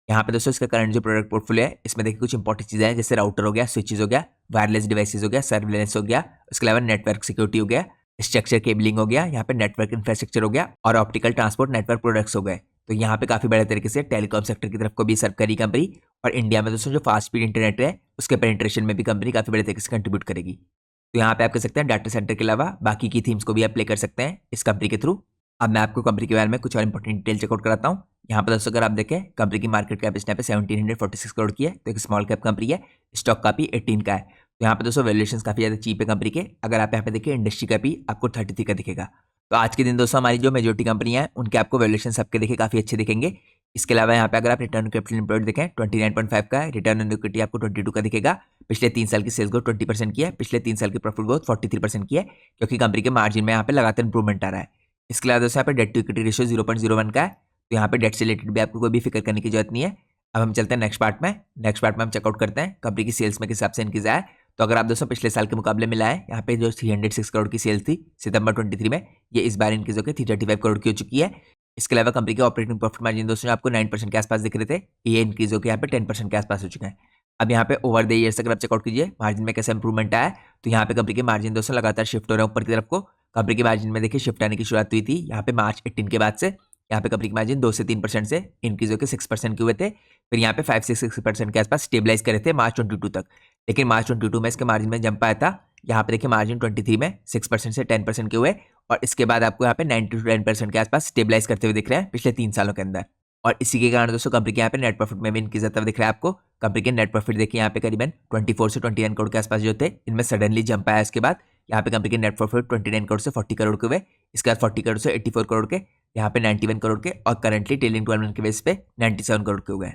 यहाँ पे दोस्तों इसका करंट जो प्रोडक्ट पोर्टफोलियो है इसमें देखिए कुछ इंपॉर्टेंट चीजें हैं, जैसे राउटर हो गया, स्विचेस हो गया, वायरलेस डिवाइसेस हो गया, सर्विलेंस हो गया, उसके अलावा नेटवर्क सिक्योरिटी हो गया, स्ट्रक्चर केबलिंग हो गया, यहाँ पे नेटवर्क इंफ्रास्ट्रक्चर हो गया और ऑप्टिकल ट्रांसपोर्ट नेटवर्क प्रोडक्ट्स हो गए। तो यहाँ पे काफी बड़े तरीके से टेलीकॉम सेक्टर की तरफ को भी सर्व करी कंपनी, और इंडिया में दोस्तों जो फास्ट स्पीड इंटरनेट है उसके पेनिट्रेशन में भी कंपनी काफी बड़े तरीके से कंट्रीब्यूट करेगी। तो यहाँ पे आप कह सकते हैं डाटा सेंटर के अलावा बाकी की थीम्स को भी आप प्ले कर सकते हैं इस कंपनी के थ्रू। अब मैं आपको कंपनी के बारे में कुछ और इंपॉर्टेंट डिटेल चेकआउट कराता हूँ। यहाँ पर दोस्तों अगर आप देखें कंपनी की मार्केट कैप इस टाइम पे 1746 करोड़ की है, तो एक स्मॉल कैप कंपनी है, स्टॉक का भी 18 का है। तो यहाँ पे दोस्तों वैल्यूएशन काफी ज्यादा चीप है कंपनी के। अगर आप यहाँ पे देखिए इंडस्ट्री का भी आपको 33 का दिखेगा। तो आज के दिन दोस्तों हमारी जो मेजोरिटी कंपनी है उनके आपको वैल्यूएशन सबके देखे काफी अच्छे दिखेंगे। इसके अलावा यहाँ पे अगर आप रिटर्न कैपिटल एम्प्लॉयड देखें 29.5 का है, रिटर्न ऑन इक्विटी आपको 22 का दिखेगा। पिछले 3 साल की सेल्स ग्रोथ 20% की है, पिछले 3 साल की प्रॉफिट ग्रोथ 43% की है, क्योंकि कंपनी के मार्जिन में यहाँ पे लगातार इंप्रूवमेंट आ रहा है। इसके अलावा दोस्तों यहाँ पे डेट टू इक्विटी रेशियो 0.01 का है, तो यहाँ पे डेट से रिलेटेड भी आपको कोई भी फिक्र करने की जरूरत नहीं है। अब हम चलते हैं नेक्स्ट पार्ट में। नेक्स्ट पार्ट में हम चेकआउट करते हैं कंपनी की सेल्स में किस हिसाब से इंक्रीज आया। तो अगर आप दोस्तों पिछले साल के मुकाबले में लाए, यहाँ पे जो 306 करोड़ की सेल्स थी सितंबर 23 में, ये इस बार इंक्रीज होकर 335 करोड़ की हो चुकी है। इसके अलावा कंपनी के ऑपरेटिंग प्रॉफिट मार्जिन दोस्तों आपको 9% के आसपास दिख रहे थे, ये इंक्रीज होकर यहाँ पे 10% के आसपास हो चुके हैं। अब यहाँ पे ओवर द ईयर्स अगर आप चेकआउट कीजिए मार्जिन में कैसा इंप्रूवमेंट आया, तो यहाँ पे कंपनी के मार्जिन दोस्तों लगातार शिफ्ट हो रहे हैं ऊपर की तरफ को। कंपनी के मार्जिन में देखिए शिफ्ट आने की शुरुआत हुई थी यहाँ पे मार्च 18 के बाद से। यहाँ पे कंपनी के मार्जिन 2 से 3% से इंक्रीज होकर 6% के हुए थे, फिर यहाँ पे 5 से 6% के आसपास स्टेबलाइज करे थे मार्च 22 तक। लेकिन मार्च 22 में इसके मार्जिन में जंप आया था। यहाँ पे देखिए मार्जिन 23 में 6% से 10% के हुए, और इसके बाद आपको यहाँ पे 9 to 10% के आसपास स्टेबलाइज करते हुए दिख रहे हैं पिछले 3 सालों के अंदर। और इसी के कारण दोस्तों कंपनी के यहाँ पे नेट प्रॉफिट में भी इंक्रीज आता हुआ दिख रहा है आपको। कंपनी के नेट प्रॉफिट देखिए यहाँ पे करीबन 24 से 29 करोड़ के आसपास जो थे, इनमें सडनली जंप आया। इसके बाद यहाँ पे कंपनी के नेट प्रॉफिट 29 करोड़ से 40 करोड़ के हुए, इसके बाद 40 करोड़ से 84 करोड़ के, यहाँ पे 91 करोड़ के, और करंटली ट्रेलिंग 12 मंथ के बेस पे 97 करोड़ के हो गए।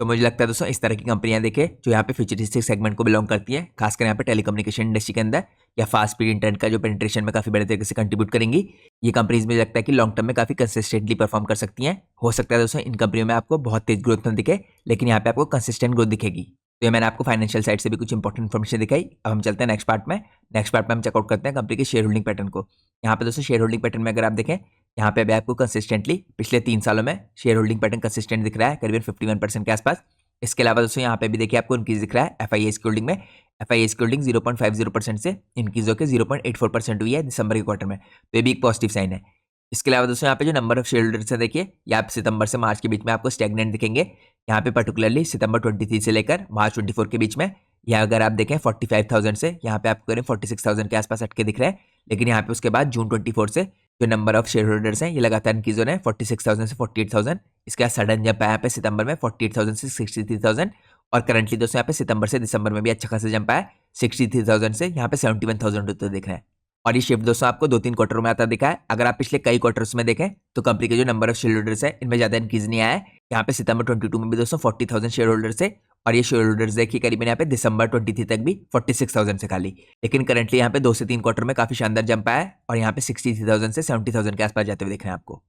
तो मुझे लगता है दोस्तों इस तरह की कंपनियां देखें जो यहाँ पे फ्यूचरिस्टिक सेगमेंट को बिलोंग करती हैं, खासकर यहाँ पे टेलीकम्युनिकेशन इंडस्ट्री के अंदर या फास्ट स्पीड इंटरनेट का जो पेनिट्रेशन में काफी बड़े तरीके से कंट्रीब्यूट करेंगी। ये कंपनीज मुझे लगता है कि लॉन्ग टर्म में काफी कंसिस्टेंटली परफॉर्म कर सकती हैं। हो सकता है दोस्तों इन कंपनियों में आपको बहुत तेज ग्रोथ न दिखे, लेकिन यहाँ पे आपको कंसिस्टेंट ग्रोथ दिखेगी। तो ये मैंने आपको फाइनेंशियल साइड से भी कुछ इंपॉर्टेंट इन्फॉर्मेशन दिखाई। अब हम चलते हैं नेक्स्ट पार्ट में। नेक्स्ट पार्ट में हम चेकआउट करते हैं कंपनी के शेयर होल्डिंग पैटर्न को। यहाँ पे दोस्तों शेयर होल्डिंग पैटर्न में अगर आप देखें, यहाँ पे अभी आपको कंसिस्टेंटली पिछले 3 सालों में शेयर होल्डिंग पैटर्न कंसिस्टेंट दिख रहा है, करीबन 51% के आसपास। इसके अलावा दोस्तों यहाँ पे भी देखिए आपको इंक्रीज दिख रहा है FIIs की होल्डिंग में। FIIs की होल्डिंग 0.50% से इंक्रीज होकर 0.84% हुई है दिसंबर के क्वार्टर में, तो ये भी एक पॉजिटिव साइन है। इसके अलावा दोस्तों यहाँ पे जो नंबर ऑफ शेयर होल्डर्स है देखिए, ये आप सितंबर से मार्च के बीच में आपको स्टैग्नेंट दिखेंगे। यहाँ पे पर्टिकुलरली सितंबर 23 से लेकर मार्च 24 के बीच में, या अगर आप देखें 45,000 से यहाँ पे आपको करीब 46,000 के आसपास अटके दिख रहे हैं। लेकिन यहाँ पे उसके बाद जून 24 से जो नंबर ऑफ शेयर होल्डर्स हैं ये लगातार इंक्रीज हो रहे हैं 46,000 से 48,000। इसके बाद सडन जंप आया यहाँ पे सितंबर में 48,000 से 63,000, और करंटली दोस्तों यहाँ पे सितंबर से दिसंबर में भी अच्छा खासा जंप आया 63,000 से यहाँ पे 71,000 होते दिख रहे हैं। और ये शिफ्ट दोस्तों आपको 2-3 क्वार्टरों में आता दिखा है। अगर आप पिछले कई क्वार्टर्स में देखें तो कंपनी के जो नंबर ऑफ शेयर होल्डर्स है इनमें ज्यादा इंक्रीज नहीं आया है। यहाँ पे सितंबर 22 में भी दोस्तों 40,000 शेयर होल्डर्स है, और ये शेयर होल्डर्स देखिए करीबन यहाँ पे दिसंबर 23 तक भी 46,000 से खाली। लेकिन करंटली यहाँ पे 2 से 3 क्वार्टर में काफी शानदार जंप आया है, और यहाँ पे 63,000 से 70,000 के आसपास जाते हुए दिख रहे हैं आपको।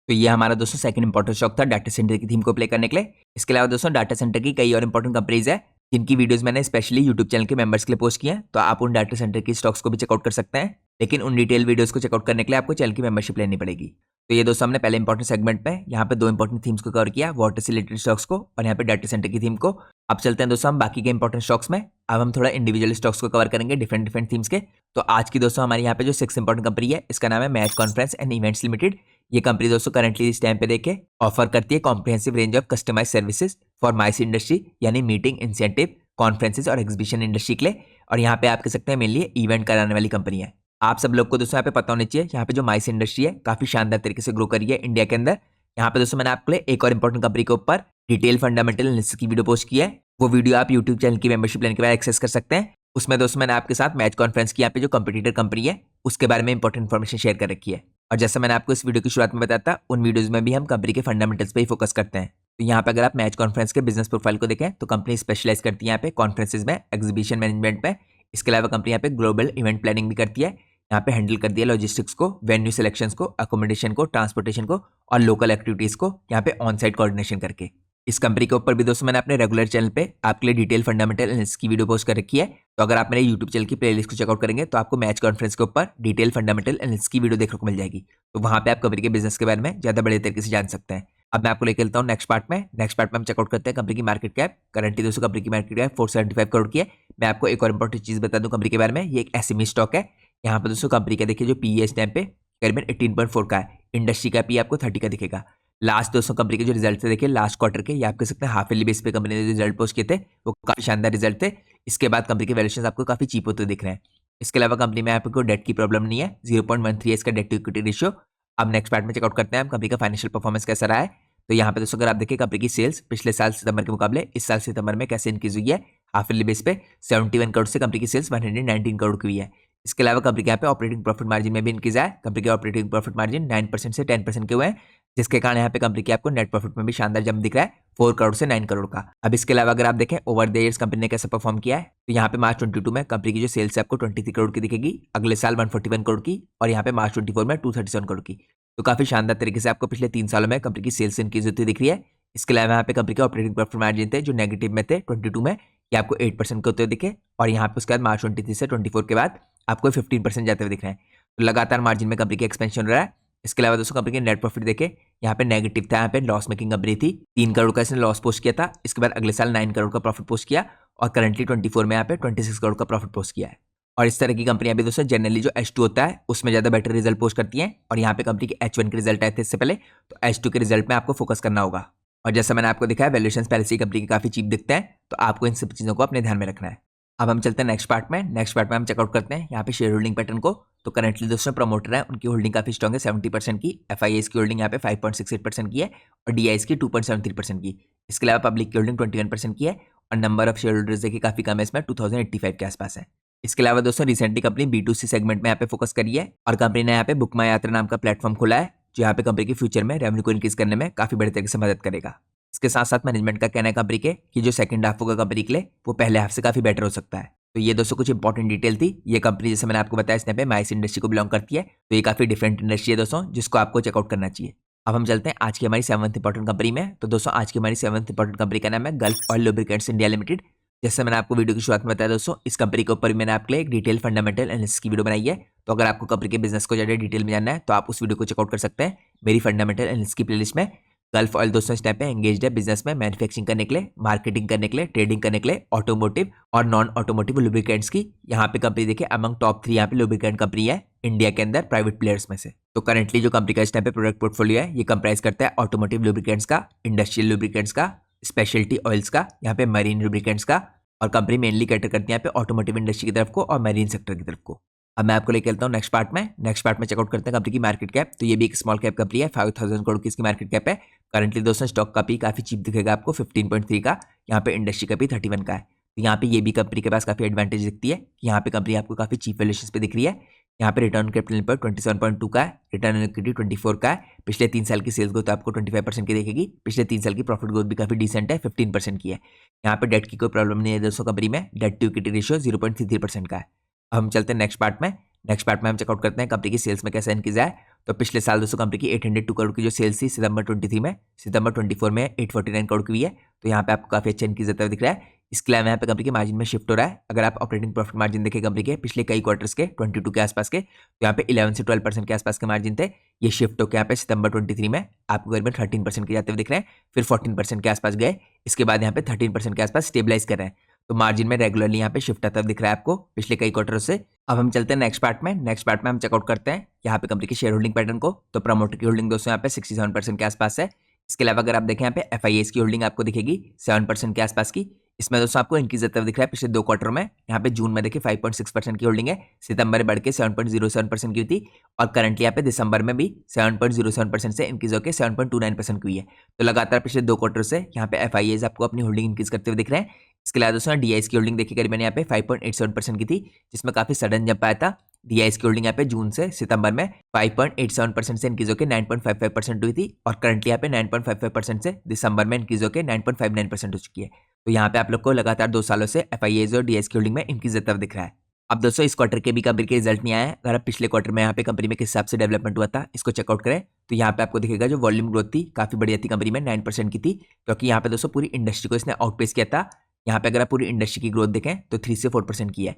तो ये हमारा दोस्तों सेकंड इंपॉर्टेंट स्टॉक था डाटा सेंटर की थीम को प्ले करने के लिए। इसके अलावा दोस्तों डाटा सेंटर की कई और इंपॉर्टेंट कंपनीज है जिनकी वीडियोस मैंने स्पेशली यूट्यूब चैनल के मेंबर्स के लिए पोस्ट किए हैं, तो आप उन डाटा सेंटर की स्टॉक्स को भी चेकआउट कर सकते हैं। लेकिन उन डिटेल वीडियोस को चेकआउट करने के लिए आपको चैनल की मेंबरशिप लेनी पड़ेगी। तो ये दोस्तों हमने पहले इंपॉर्टेंट सेगमेंट में यहाँ पे 2 इंपॉर्टेंट थीम्स को कवर किया, वाटर से रिलेटेड स्टॉक्स को और यहाँ पे डाटा सेंटर की थीम को। अब चलते हैं दोस्तों हम बाकी के इंपॉर्टेंट स्टॉक्स में। अब हम थोड़ा इंडिविजुअल स्टॉक्स को कवर करेंगे डिफरेंट थीम्स के। तो आज की दोस्तों हमारे यहाँ पे जो 6 इंपॉर्टेंट कंपनी है इसका नाम है match conference and events limited. ये कंपनी दोस्तों करंटली इस टाइम पे देखे ऑफर करती है comprehensive range of customize services for MICE industry, यानी मीटिंग, इंसेंटिव, कॉन्फ्रेंसेज और एग्जीबिशन इंडस्ट्री के लिए। और यहाँ पे आप कह सकते हैं मेनली इवेंट कराने वाली कंपनी है। आप सब लोग को दोस्तों यहाँ पे पता होना चाहिए यहाँ पे जो माइस इंडस्ट्री है काफी शानदार तरीके से ग्रो करी है इंडिया के अंदर। यहाँ पे दोस्तों मैंने आपके लिए एक और इंपॉर्टेंट कंपनी के ऊपर डिटेल फंडामेंटल एनालिसिस की वीडियो पोस्ट की है। वो वीडियो आप यूट्यूब चैनल की मेंबरशिप लेने के बाद एक्सेस कर सकते हैं। उसमें दोस्तों मैंने आपके साथ मैच कॉन्फ्रेंस की यहाँ पे जो कंपटीटर कंपनी है उसके बारे में इंपॉर्टेंट इन्फॉर्मेशन शेयर कर रखी है। और जैसा मैंने आपको इस वीडियो की शुरुआत में बताया था, उन वीडियोज में भी हम कंपनी के फंडामेंटल्स पे ही फोकस करते हैं। तो यहाँ पे अगर आप मैच कॉन्फ्रेंस के बिजनेस प्रोफाइल को देखें तो कंपनी स्पेशलाइज करती है यहाँ पे कॉन्फ्रेंसेज में, एग्जीबिशन मैनेजमेंट में। इसके अलावा कंपनी यहाँ पे ग्लोबल इवेंट प्लानिंग भी करती है। यहाँ पे हैंडल कर दिया लॉजिस्टिक्स को, वेन्यू सिलेक्शंस को, अकोमोडेशन को, ट्रांसपोर्टेशन को और लोकल एक्टिविटीज को यहाँ पे ऑन साइट कोऑर्डिनेशन करके। इस कंपनी के ऊपर भी दोस्तों मैंने अपने रेगुलर चैनल पे आपके लिए डिटेल फंडामेंटल एनालिसिस की वीडियो पोस्ट कर रखी है। तो अगर आप मेरे यूट्यूब चैनल की प्लेलिस्ट को चेकआउट करेंगे तो आपको मैच कॉन्फ्रेंस के ऊपर डिटेल फंडामेंटल एनालिसिस की वीडियो देखने को मिल जाएगी। तो वहाँ पे आप कंपनी के बिजनेस के बारे में ज्यादा बड़े तरीके से जान सकते हैं। अब मैं आपको लेकर चलता हूँ नेक्स्ट पार्ट में। नेक्स्ट पार्ट में हम चेकआउट करते हैं कंपनी की मार्केट कैप। करंटली दोस्तों कंपनी की मार्केट कैप 475 करोड़ की है। मैं आपको एक और इंपॉर्टेंट चीज बता दूं कंपनी के बारे में, ये एक एसएमई स्टॉक है। यहाँ पर दोस्तों कंपनी का देखिए जो पीई इस टाइम पे करीबन 18.4 का है, इंडस्ट्री का पी आपको 30 का दिखेगा। लास्ट दोस्तों कंपनी के जो रिजल्ट थे देखिए लास्ट क्वार्टर के, ये आप कह सकते हैं हाफ ईयरली बेस पे कंपनी ने रिजल्ट पोस्ट किए थे, वो काफी शानदार रिजल्ट थे। इसके बाद कंपनी के वैल्यूएशन आपको काफी चीप होते दिख रहे हैं। इसके अलावा कंपनी में आपको डेट की प्रॉब्लम नहीं है, 0.13 है इसका डेट टू इक्विटी रेशियो। अब नेक्स्ट पार्ट में चेकआउट करते हैं हम कंपनी का फाइनेंशियल परफॉर्मेंस कैसा रहा है। तो यहाँ पे दोस्तों अगर आप देखिए कंपनी की सेल्स पिछले साल सितंबर के मुकाबले इस साल सितंबर में कैसे इंक्रीज हुई है, हाफ ईयरली बेस पे 71 करोड़ से कंपनी की सेल्स 119 करोड़ की हुई है। इसके अलावा कंपनी के यहाँ पे ऑपरेटिंग प्रॉफिट मार्जिन में भी इंक्रीज आया। कंपनी के ऑपरेटिंग प्रॉफिट मार्जिन 9% से 10% के हुए हैं, जिसके कारण यहाँ पे कंपनी की आपको नेट प्रॉफिट में भी शानदार जंप दिख रहा है 4 करोड़ से 9 करोड़ का। अब इसके अलावा अगर आप देखें ओवर द ईयर्स कंपनी ने कैसे परफॉर्म किया है, तो यहाँ पे मार्च 22 में कंपनी की जो सेल्स है आपको 23 करोड़ की दिखेगी, अगले साल 141 करोड़ की, और यहाँ पे मार्च 24 में 237 करोड़ की। तो काफी शानदार तरीके से आपको पिछले 3 सालों में कंपनी की सेल्स इंक्रीज होती दिख रही है। इसके अलावा यहाँ पे कंपनी के ऑपरेटिंग प्रॉफिट मार्जिन थे जो नेगेटिव में थे 22 में, ये आपको 8% के होते हुए दिखे, और यहाँ पे उसके बाद मार्च 23 से 24 के बाद आपको 15% जाते हुए दिख रहे हैं। तो लगातार मार्जिन में कंपनी की एक्सपेंशन हो रहा है। इसके अलावा दोस्तों कंपनी के नेट प्रॉफिट देखे यहाँ पे नेगेटिव था, यहाँ पे लॉस मेकिंग कंपनी थी, 3 करोड़ का इसने लॉस पोस्ट किया था। इसके बाद अगले साल 9 करोड़ का प्रॉफिट पोस्ट किया, और करंटली 24 में यहाँ पे 26 करोड़ का प्रॉफिट पोस्ट किया है। और इस तरह की कंपनियां भी दोस्तों जनरली जो H2 होता है उसमें ज्यादा बेटर रिजल्ट पोस्ट करती हैं। और यहाँ पे कंपनी के H1 के रिजल्ट आए थे इससे पहले, तो H2 के रिजल्ट में आपको फोकस करना होगा। और जैसा मैंने आपको दिखाया वैल्यूएशन पहले से कंपनी के काफी चीप दिखते हैं, तो आपको इन सब चीजों को अपने ध्यान में रखना है। अब हम चलते हैं नेक्स्ट पार्ट में। नेक्स्ट पार्ट में हम चेकआउट करते हैं यहाँ पे शेयर होल्डिंग पैटर्न को। तो करंटली दोस्तों प्रमोटर है उनकी होल्डिंग काफी स्ट्रॉग है 70% की, FIAs की होल्डिंग यहाँ पे 5.68% की है और DIs की 2.73% की। इसके अलावा पब्लिक की होल्डिंग 21% की है और नंबर ऑफ शेयर होल्डर्स देखिए काफी कम है, इसमें 2085 के आसपास है। इसके अलावा दोस्तों रिसेंटली कंपनी B2C सेगमेंट में यहाँ पे फोकस करी है और कंपनी ने यहाँ पे बुक माई यात्रा नाम का प्लेटफॉर्म खोला है जो यहाँ पे कंपनी के फ्यूचर में रेवेन्यू को इंक्रीज करने में काफी बड़े तरीके से मदद करेगा। इसके साथ साथ मैनेजमेंट का कहना है कंपनी के कि जो सेकंड हाफ होगा कंपनी के लिए वो पहले हाफ से काफी बेटर हो सकता है। तो ये दोस्तों कुछ इंपॉर्टेंट डिटेल थी। ये कंपनी जैसे मैंने आपको बताया इसने पे माइस इंडस्ट्री को बिलोंग करती है, तो ये काफी डिफरेंट इंडस्ट्री है दोस्तों जिसको आपको चेकआउट करना चाहिए। अब हम चलते हैं आज की हमारी 7th इंपॉर्टेंट कंपनी में। तो दोस्तों आज की हमारी 7th इंपॉर्टेंट कंपनी का नाम है gulf oil lubricants India limited. जैसे मैंने आपको वीडियो की शुरुआत में बताया दोस्तों, इस कंपनी के ऊपर मैंने आपके लिए एक डिटेल फंडामेंटल एनालिसिस की वीडियो बनाई है। तो अगर आपको कंपनी के बिजनेस को ज्यादा डिटेल में जानना है तो आप उस वीडियो को चेकआउट कर सकते हैं मेरी फंडामेंटल एनालिसिस की प्लेलिस्ट में। गल्फ ऑयल दोस्तों इस टाइम पे एंगेज्ड है बिजनेस में मैन्युफैक्चरिंग करने के लिए, मार्केटिंग करने के लिए, ट्रेडिंग करने के लिए ऑटोमोटिव और नॉन ऑटोमोटिव लुब्रिकेंट्स की। यहाँ पे कंपनी देखिए अमंग टॉप 3 यहाँ पे लुब्रिकेंट कंपनी है इंडिया के अंदर प्राइवेट प्लेयर्स में से। तो करंटली जो कंपनी का इस टाइम पे प्रोडक्ट पोर्टफोलियो है ये कंप्राइज करता है ऑटोमोटिव लुब्रिकेंट्स का, इंडस्ट्रियल लुब्रिकेंट्स का, स्पेशलिटी ऑयल्स का, यहाँ पे मरीन लुब्रिकेंट्स का। और कंपनी मेनली कैटर करती है यहाँ पे ऑटोमोटिव इंडस्ट्री की तरफ को और मरीन सेक्टर की तरफ को। अब मैं आपको लेके चलता हूँ नेक्स्ट पार्ट में चेकआउट करते हैं कंपनी की मार्केट कैप। तो ये भी एक स्मॉल कैप कंपनी है, 5000 करोड़ की इसकी मार्केट कैप है। करंटली दोस्तों स्टॉक का भी काफी चीप दिखेगा आपको 15.3 का, यहाँ पे इंडस्ट्री का भी 31 का है। तो यहाँ पे ये भी कंपनी के पास काफी एडवांटेज दिखती है कि यहाँ पे कंपनी आपको काफी चीप वैल्यूएशन पे दिख रही है। यहाँ पे रिटर्न कैपिटल पर 27.2 का है, रिटर्न ऑन इक्विटी 24 का है। पिछले 3 साल की सेल्स ग्रोथ आपको 25% की देखेगी। पिछले 3 साल की प्रॉफिट ग्रोथ भी काफी डिसेंट है, 15% की है। यहाँ पे डेट की कोई प्रॉब्लम नहीं है दोस्तों कंपनी में, डेट टू इक्विटी रेशियो 0.33% का है। अब हम चलते हैं नेक्स्ट पार्ट में हम चेकआउट करते हैं कंपनी की सेल्स में कैसा इंक्रीज है। तो पिछले साल दोस्तों कंपनी की 802 करोड़ की जो सेल्स थी सितंबर 23 में, सितंबर 24 में 849 करोड़ की हुई है। तो यहाँ पे आपको काफी अच्छा इंक्रीज होता हुआ दिख रहा है। इसके अलावा यहाँ पे कंपनी के मार्जिन में शिफ्ट हो रहा है। अगर आप ऑपरेटिंग प्रॉफिट मार्जिन देखें कंपनी के पिछले कई क्वार्टर्स के 22 के आसपास के, तो यहाँ पे 11 से 12% के आसपास के मार्जिन थे। ये शिफ्ट होकर यहाँ पे सितंबर 23 में आपको करीबन 13% के जाते हुए दिख रहे हैं, फिर 14% के आसपास गए, इसके बाद यहाँ पे 13% के आसपास स्टेबलाइज कर रहे हैं। तो मार्जिन में रेगुलरली यहाँ पे शिफ्ट आता दिख रहा है आपको पिछले कई क्वार्टरों से। अब हम चलते हैं नेक्स्ट पार्ट में हम चेकआउट करते हैं यहाँ पे कंपनी की शेयर होल्डिंग पैटर्न को। तो प्रमोटर की होल्डिंग दोस्तों यहाँ पे 67% के आसपास है। इसके अलावा अगर आप देखें यहाँ पे FIAs की होल्डिंग आपको दिखेगी 7% के आसपास की। इसमें दोस्तों आपको इंक्रीज होता हुआ दिख रहा है पिछले 2 क्वार्टर में। यहाँ पे जून में देखिए 5.6% की होल्डिंग है, सितंबर में बढ़ के 7.07% की हुई थी और करंटली यहाँ पे दिसंबर में भी 7.07% से इंक्रीज होकर 7.29% की हुई है। तो लगातार पिछले 2 क्वार्टर से यहाँ पे FIAs आपको अपनी होल्डिंग इंक्रीज करते हुए दिख रहे हैं। इसके अलावा दोस्तों DIs की होल्डिंग देखिए करीबन यहाँ पे 5.87% की थी, जिसमें काफी सडन जंप आया था। DIs की होल्डिंग यहाँ पे जून से सितंबर में 5.87% से इंक्रीज होकर 9.55% हुई थी और करंटली यहाँ पे 9.55% से दिसंबर में इंक्रीज होकर 9.59% हो चुकी है। तो यहाँ पे आप लोग को लगातार 2 सालों से FIAs और DIs की होल्डिंग में इंक्रीज होता हुआ दिख रहा है। अब दोस्तों इस क्वार्टर के भी कंपनी के रिजल्ट नहीं आया है। अगर आप पिछले क्वार्टर में यहाँ पे कंपनी में किस हिसाब से डेवलपमेंट हुआ था इसको चेकआउट करें तो यहाँ पे आपको दिखेगा जो वॉल्यूम ग्रोथ थी काफी बढ़िया थी कंपनी में, 9% की थी, क्योंकि यहाँ पे दोस्तों पूरी इंडस्ट्री को इसने आउटपेस किया था। यहाँ पे अगर आप पूरी इंडस्ट्री की ग्रोथ देखें तो 3 से 4% की है।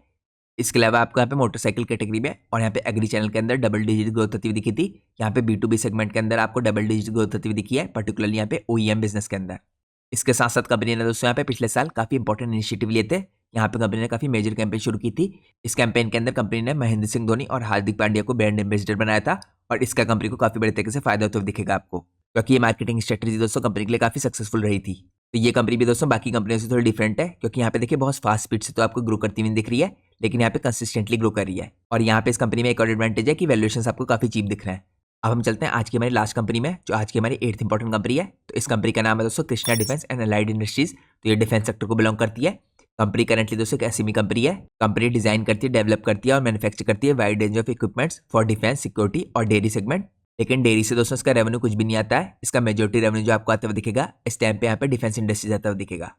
इसके अलावा आपको यहाँ पे मोटरसाइकिल कैटेगरी में और यहाँ पे एग्री चैनल के अंदर डबल डिजिट ग्रोथ होती हुई दिखी थी। यहाँ पे B2B सेगमेंट के अंदर आपको डबल डिजिट ग्रोथ होती हुई दिखी है, पर्टिकुलरली यहाँ पे OEM बिजनेस के अंदर। इसके साथ साथ कंपनी ने दोस्तों यहाँ पे पिछले साल काफी इंपॉर्टेंट इनिशिएटिव लिए थे। यहाँ पे कंपनी ने काफी मेजर कैंपेन शुरू की थी। इस कैंपेन के अंदर कंपनी ने महेंद्र सिंह धोनी और हार्दिक पांड्या को ब्रांड एम्बेसडर बनाया था और इसका कंपनी को काफी बड़े तरीके से फायदा होता हुआ दिखेगा आपको, क्योंकि ये मार्केटिंग स्ट्रेटेजी दोस्तों कंपनी के लिए काफी सक्सेसफुल रही थी। तो ये कंपनी भी दोस्तों बाकी कंपनियों से थोड़ी डिफरेंट है, क्योंकि यहाँ पे देखिए बहुत फास्ट स्पीड से तो आपको ग्रो करती हुई दिख रही है, लेकिन यहाँ पे कंसिस्टेंटली ग्रो कर रही है। और यहाँ पे इस कंपनी में एक और एडवांटेज है कि वैल्यूएशंस आपको काफी चीप दिख रहे हैं। अब हम चलते हैं आज की हमारी लास्ट कंपनी में, जो आज की हमारी 8th इंपॉर्टेंट कंपनी है। तो इस कंपनी का नाम है दोस्तों Krishna defence and allied industries. तो ये डिफेंस सेक्टर को बिलोंग करती है। कंपनी करंटली दोस्तों एक SME कंपनी है। कंपनी डिजाइन करती है, डेवलप करती है और मैन्युफैक्चर करती है wide range of equipments for defence, security और डेयरी सेगमेंट। लेकिन डेयरी से दोस्तों इसका रेवेन्यू कुछ भी नहीं आता है। इसका मेजोरिटी रेवेन्यू जो आपको आता हुआ दिखेगा इस टाइम पे यहाँ पे डिफेंस इंडस्ट्री आता हुआ दिखेगा।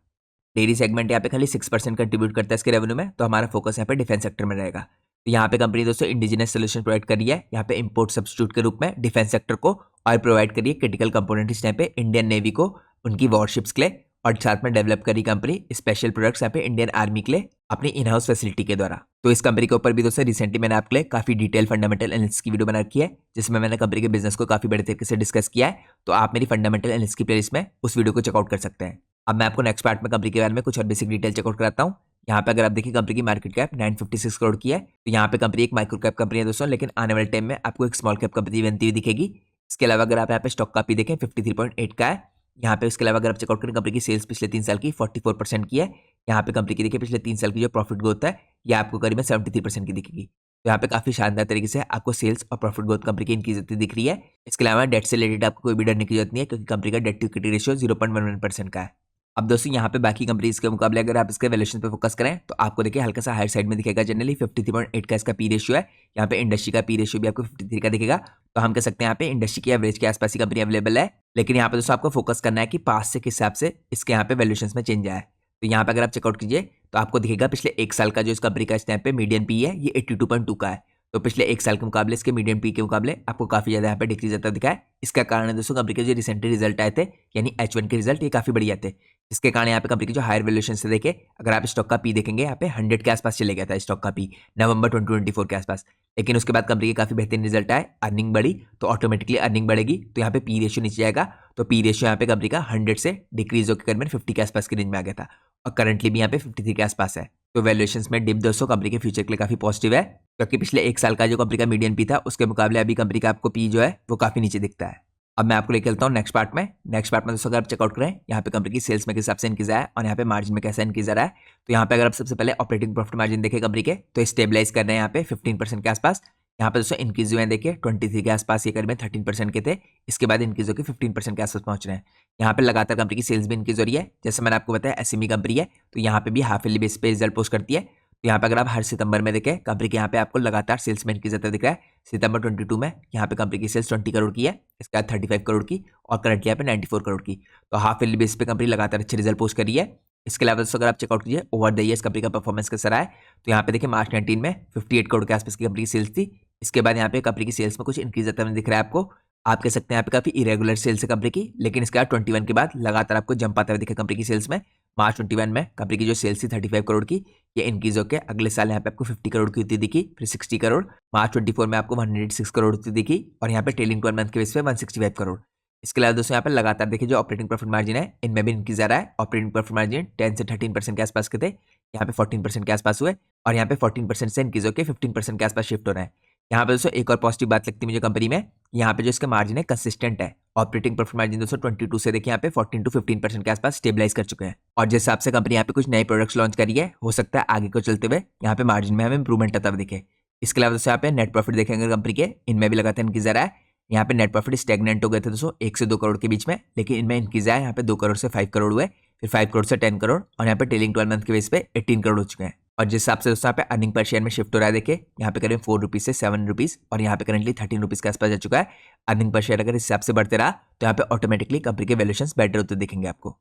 डेयरी सेगमेंट यहाँ पे खाली 6% कंट्रीब्यूट करता है इसके रेवेन्यू में, तो हमारा फोकस यहाँ पे डिफेंस सेक्टर में रहेगा। तो यहाँ पे कंपनी दोस्तों इंडिजिनस सोल्यूशन प्रोवाइड कर रही है, यहाँ पे इंपोर्ट सब्स्टिट्यूट के रूप में डिफेंस सेक्टर को, और प्रोवाइड करिए क्रिटिकल कंपोनेंट इस टाइम पे इंडियन नेवी को उनकी वॉरशिप्स के लिए, और साथ में डेवलप करी कंपनी स्पेशल प्रोडक्ट्स यहाँ पे इंडियन आर्मी के लिए अपनी इन हाउस फैसिलिटी के द्वारा। तो इस कंपनी के ऊपर भी दोस्तों रिसेंटली मैंने आपके लिए काफी डिटेल फंडामेंटल एनालिसिस की वीडियो बना रखी है, जिसमें मैंने कंपनी के बिजनेस को काफी बड़े तरीके से डिस्कस किया है। तो आप मेरी फंडामेंटल एनालिसिस की प्लेलिस्ट में उस वीडियो को चेकआउट कर सकते हैं। अब मैं आपको नेक्स्ट पार्ट में कंपनी के बारे में कुछ और बेसिक डिटेल चेकआउट कराता हूँ। यहाँ पे अगर आप देखिए कंपनी की मार्केट कैप 956 करोड़ की है। तो यहाँ पे कंपनी एक माइक्रो कैप कंपनी है दोस्तों, लेकिन आने वाले टाइम में आपको एक स्मॉल कैप कंपनी बनती हुई दिखेगी। इसके अलावा अगर आप यहाँ पे स्टॉक का भी देखें 53.8 का है यहाँ पे। उसके अलावा अगर आप चेकआउट करें कंपनी की सेल्स पिछले 3 साल की 44% की है। यहाँ पे कंपनी की देखिए पिछले 3 साल की जो प्रॉफिट ग्रोथ है ये आपको करीबन 73% की दिखेगी। तो यहाँ पे काफी शानदार तरीके से आपको सेल्स और प्रॉफिट ग्रोथ कंपनी की इंक्रीज होती दिख रही है। इसके अलावा डेट से रिलेटेड आपको कोई भी डरने की जरूरत नहीं है, क्योंकि कंपनी का डेट टू इक्विटी रेशियो 0.11% का है। अब दोस्तों यहाँ पे बाकी कंपनीज के मुकाबले अगर आप इसके वैल्यूएशन पे फोकस करें तो आपको देखिए हल्का सा हायर साइड में दिखेगा। जनरली 53.8 का इसका पी रेशियो है। यहाँ पे इंडस्ट्री का पी रेशियो भी आपको 53 का दिखेगा। तो हम कह सकते हैं यहाँ पे इंडस्ट्री की एवरेज के आसपास ही कंपनी अवेलेबल है। लेकिन यहाँ पे दोस्तों आपको फोकस करना है कि पास से किस हिसाब से इसके यहाँ पे वैल्यूएशन में चेंज आया है। तो यहाँ पे अगर आप चेकआउट कीजिए तो आपको दिखेगा पिछले एक साल का जो इस कंपनी का इस टाइम पे मीडियन पी है ये 82.2 का है। तो पिछले एक साल के मुकाबले इसके मीडियम पी के मुकाबले आपको काफी ज्यादा यहाँ पे डिक्रीज आता दिखा है। इसका कारण है दोस्तों कंपनी के जो रिसेंटली रिजल्ट आए थे यानी H1 के रिजल्ट ये काफी बढ़िया थे, इसके कारण यहाँ पे कंपनी की जो हायर वैल्यूएशन से देखे अगर आप स्टॉक का पी देखेंगे यहाँ पे 100 के आसपास चले गया था स्टॉक का पी नवंबर 2024 के आसपास। लेकिन उसके बाद कंपनी के काफी बेहतरीन रिजल्ट आए, अर्निंग बढ़ी, तो ऑटोमेटिकली अर्निंग बढ़ेगी तो यहाँ पे पी रेशियो नीचे जाएगा। तो पी रेशियो यहाँ पे कंपनी का 100 से डिक्रीज होकर करीबन 50 के आसपास की रेंज में आ गया था और करंटली भी यहाँ पे 53 के आसपास है। तो वैल्यूएशंस में डिप दोस्तों कंपनी के फ्यूचर के लिए काफी पॉजिटिव है, क्योंकि पिछले एक साल का जो कंपनी का मीडियन पी था उसके मुकाबले अभी कंपनी का आपको पी जो है वो काफी नीचे दिखता है। अब मैं आपको लेके चलता हूँ नेक्स्ट पार्ट में। नेक्स्ट पार्ट में दोस्तों अगर आप चेकआउट करें यहाँ पे कंपनी की सेल्स में किस हिसाब से इंक्रीज आया और यहाँ पे मार्जिन में कैसा इंक्रीज आ रहा है। तो यहाँ पे अगर आप सबसे पहले ऑपरेटिंग प्रॉफिट मार्जिन देखें कंपनी के तो स्टेबलाइज कर रहे हैं यहाँ पे 15% के आसपास। यहाँ पे दोस्तों इंक्रीज हुए हैं देखिए 23 के आसपास, ये करीबन 13% के थे, इसके बाद इंक्रीज होकर 15% के आसपास पहुंच रहे हैं। यहाँ पे लगातार कंपनी की सेल्स भी इंक्रीज हो रही है। जैसे मैंने आपको बताया एसएमई कंपनी है तो यहाँ पे भी हाफ ईयरली बेस पे रिजल्ट पोस्ट करती है। तो यहाँ पे अगर आप हर सितंबर में देखें कंपनी के यहाँ पे आपको लगातार सेल्स में इंक्रीज आता दिख रहा है। सितंबर 22 में यहाँ पे कंपनी की सेल्स 20 करोड़ की है, इसके बाद 35 करोड़ की और करंटली यहाँ पे 94 करोड़ की। तो हाफ ईयरली बेस पे कंपनी लगातार अच्छे रिजल्ट पोस्ट करी है। इसके अलावा दोस्तों अगर आप चेकआउट कीजिए ओवर द ईयर्स कंपनी का परफॉर्मेंस कैसा रहा है तो यहाँ पे देखिए मार्च 19 में 58 करोड़ के आसपास की कंपनी की सेल्स थी। इसके बाद यहाँ पे कंपनी की सेल्स में कुछ इंक्रीज आता हुआ दिख रहा है आपको। आप कह सकते हैं यहाँ पे काफी इरेगुलर सेल्स है कंपनी की, लेकिन इसके बाद 21 के बाद लगातार आपको जंप आता हुआ दिखे कंपनी की सेल्स में। मार्च 21 में कंपनी की जो सेल्स थी 35 करोड़ की, ये इंक्रीज होकर अगले साल यहाँ पे आपको 50 करोड़ की होती दिखी, फिर 60 करोड़। मार्च 24 में आपको 106 करोड़ होती दिखी और यहाँ पे ट्रेलिंग 12 मंथ के बेस पे 165 करोड़। इसके अलावा दोस्तों यहाँ पे लगातार देखिए जो ऑपरेटिंग प्रॉफिट मार्जिन है इनमें भी इंक्रीज आ रहा है। ऑपरेटिंग प्रॉफिट मार्जिन 10 से 13% के आसपास के थे, यहाँ पे 14% के आसपास हुए और यहाँ पे 14% से इंक्रीज होकर 15% के आसपास शिफ्ट हो रहा है। यहाँ पे दोस्तों एक और पॉजिटिव बात लगती है मुझे कंपनी में, यहाँ पे जो इसका मार्जिन है कंसिस्टेंट है। ऑपरेटिंग प्रॉफिट मार्जिन दोस्तों 22 से देखिए यहाँ पे 14 to 15% के आसपास स्टेबलाइज कर चुके हैं। और जिस हिसाब से कंपनी यहाँ पे कुछ नए प्रोडक्ट्स लॉन्च करी है हो सकता है आगे को चलते हुए यहाँ पे मार्जिन में हमें इंप्रूवमेंट आता हुआ दिखे। इसके अलावा दोस्तों यहाँ पे नेट प्रॉफिट देखेंगे कंपनी के, इनमें भी लगातार इंक्रीज आ रहा है। यहाँ पे नेट प्रॉफिट स्टेगनेंट हो गए थे दोस्तों 1 से 2 करोड़ के बीच में, लेकिन इनमें इंक्रीज आया, यहाँ पे 2 करोड़ से 5 करोड़ हुए, फिर 5 करोड़ से 10 करोड़ और यहाँ पे ट्रेलिंग 12 मंथ के बेस पे 18 करोड़ हो चुके हैं। और जिस हिसाब से दोस्तों यहाँ पे अर्निंग पर शेयर में शिफ्ट हो रहा है देखिए यहाँ पे करीब 4 रुपीज से 7 रुपीज और यहाँ पे करेंटली 13 रुपीज के आसपास जा चुका है। अर्निंग पर शेयर अगर इस हिसाब से बढ़ते रहा तो यहाँ पे ऑटोमेटिकली कंपनी के वैल्यूएशंस बेटर होते दिखेंगे आपको।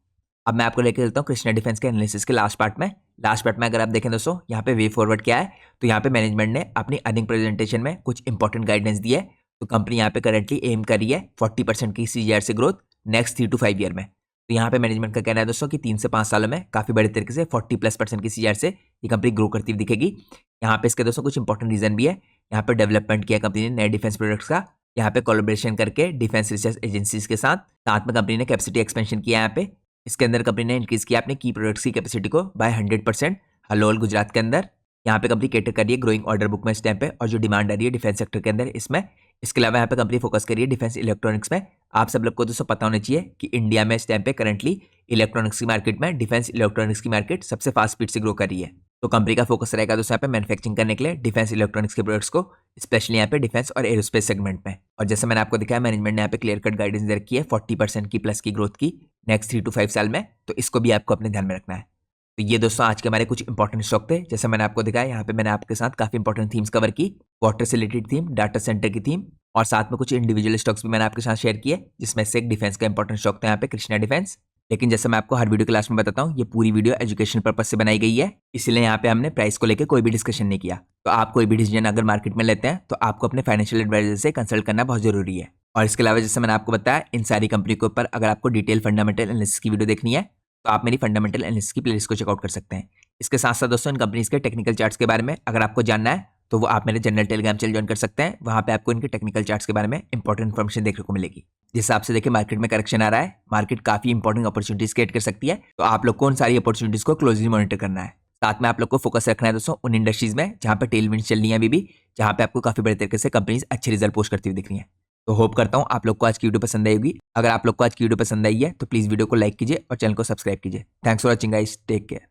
अब मैं आपको लेकर चलता हूँ कृष्णा डिफेंस के एनालिसिस के लास्ट पार्ट में। लास्ट पार्ट में अगर आप देखें दोस्तों यहाँ पे वे फॉरवर्ड क्या है तो यहाँ पे मैनेजमेंट ने अपनी अर्निंग प्रेजेंटेशन में कुछ इंपॉर्टेंट गाइडेंस दी है। तो कंपनी यहाँ पे करेंटली एम कर रही है 40% की CAGR से ग्रोथ नेक्स्ट 3 to 5 ईयर में। तो यहाँ पे मैनेजमेंट का कहना है दोस्तों कि 3 से 5 सालों में काफी बड़े तरीके से 40+% की CAGR से ये कंपनी ग्रो करती हुई दिखेगी। यहाँ पे इसके दोस्तों कुछ इंपॉर्टेंट रीजन भी है। यहाँ पे डेवलपमेंट किया कंपनी ने नए डिफेंस प्रोडक्ट्स का, यहाँ पे कोलैबोरेशन करके डिफेंस रिसर्च एजेंसीज के साथ में कंपनी ने कैपेसिटी एक्सपेंशन किया। यहाँ पे इसके अंदर कंपनी ने इंक्रीज किया अपने की प्रोडक्ट्स की कैपेसिटी को बाय 100% हलोल गुजरात के अंदर। यहाँ पे कंपनी कैटर कर रही है ग्रोइंग ऑर्डर बुक में इस टाइम पे और जो डिमांड आ रही है डिफेंस सेक्टर के अंदर इसमें। इसके अलावा यहाँ पे कंपनी फोकस करिए डिफेंस इलेक्ट्रॉनिक्स में। आप सब लोग को दोस्तों पता होना चाहिए कि इंडिया में इस टाइम पे करंटली इलेक्ट्रॉनिक्स की मार्केट में डिफेंस इलेक्ट्रॉनिक्स की मार्केट सबसे फास्ट स्पीड से ग्रो कर रही है। तो कंपनी का फोकस रहेगा दोस्तों यहाँ पे मैन्युफैक्चरिंग करने के लिए डिफेंस इलेक्ट्रॉनिक्स के प्रोडक्ट्स को, स्पेशली यहाँ पे डिफेंस और एरोस्पेस सेगमेंट में। और जैसे मैंने आपको दिखाया मैनेजमेंट ने यहाँ पे क्लियर कट गाइडेंस दे रखी है 40% की प्लस की ग्रोथ की नेक्स्ट 3 to 5 साल में, तो इसको भी आपको अपने ध्यान में रखना है। तो ये दोस्तों आज के हमारे कुछ इंपॉर्टेंट स्टॉक थे। जैसे मैंने आपको दिखाया यहाँ पे मैंने आपके साथ काफी इंपॉर्टेंट थीम्स कवर की, वाटर से रिलेटेड थीम, डाटा सेंटर की थीम और साथ में कुछ इंडिविजुअल स्टॉक्स भी मैंने आपके साथ शेयर किए, जिसमें से एक डिफेंस का इंपॉर्टेंट स्टॉक था यहाँ पे कृष्णा डिफेंस। लेकिन जैसे मैं आपको हर वीडियो के लास्ट में बताता हूँ ये पूरी वीडियो एजुकेशन पर्पज से बनाई गई है, इसलिए यहाँ पे हमने प्राइस को लेकर कोई भी डिस्कशन नहीं किया। तो आप कोई भी डिसीजन अगर मार्केट में लेते हैं तो आपको अपने फाइनेंशियल एडवाइजर से कंसल्ट करना बहुत जरूरी है। और इसके अलावा जैसे मैंने आपको बताया इन सारी कंपनी के ऊपर अगर आपको डिटेल फंडामेंटल एनालिसिस की वीडियो देखनी है तो आप मेरी फंडामेंटल एनालिसिस की प्लेलिस्ट को चेकआउट कर सकते हैं। इसके साथ साथ दोस्तों इन कंपनीज के टेक्निकल चार्ट्स के बारे में अगर आपको जानना है तो वो आप मेरे जनरल टेलीग्राम चैनल ज्वाइन कर सकते हैं। वहां पे आपको इनके टेक्निकल चार्ट्स के बारे में इंपॉर्टेंट इन्फॉर्मेशन देखने को मिलेगी। जिस हिसाब से देखिए मार्केट में करेक्शन आ रहा है, मार्केट काफी इंपॉर्टेंट अपॉर्चुनिटीज क्रिएट कर सकती है, तो आप लोग को उन सारी अपॉर्चुनिटीज को क्लोजली मॉनिटर करना है। साथ में आप लोग को फोकस रखना है दोस्तों उन इंडस्ट्रीज में जहां पे टेलविंड्स चल रही है अभी भी, जहां पे आपको काफी बड़े तरीके से कंपनीज अच्छे रिजल्ट पोस्ट करती हुई दिख रही है। तो होप करता हूं आप लोग को आज की वीडियो पसंद आई होगी। अगर आप लोग को आज की वीडियो पसंद आई है तो प्लीज वीडियो को लाइक कीजिए और चैनल को सब्सक्राइब कीजिए। Thanks for watching guys, take care.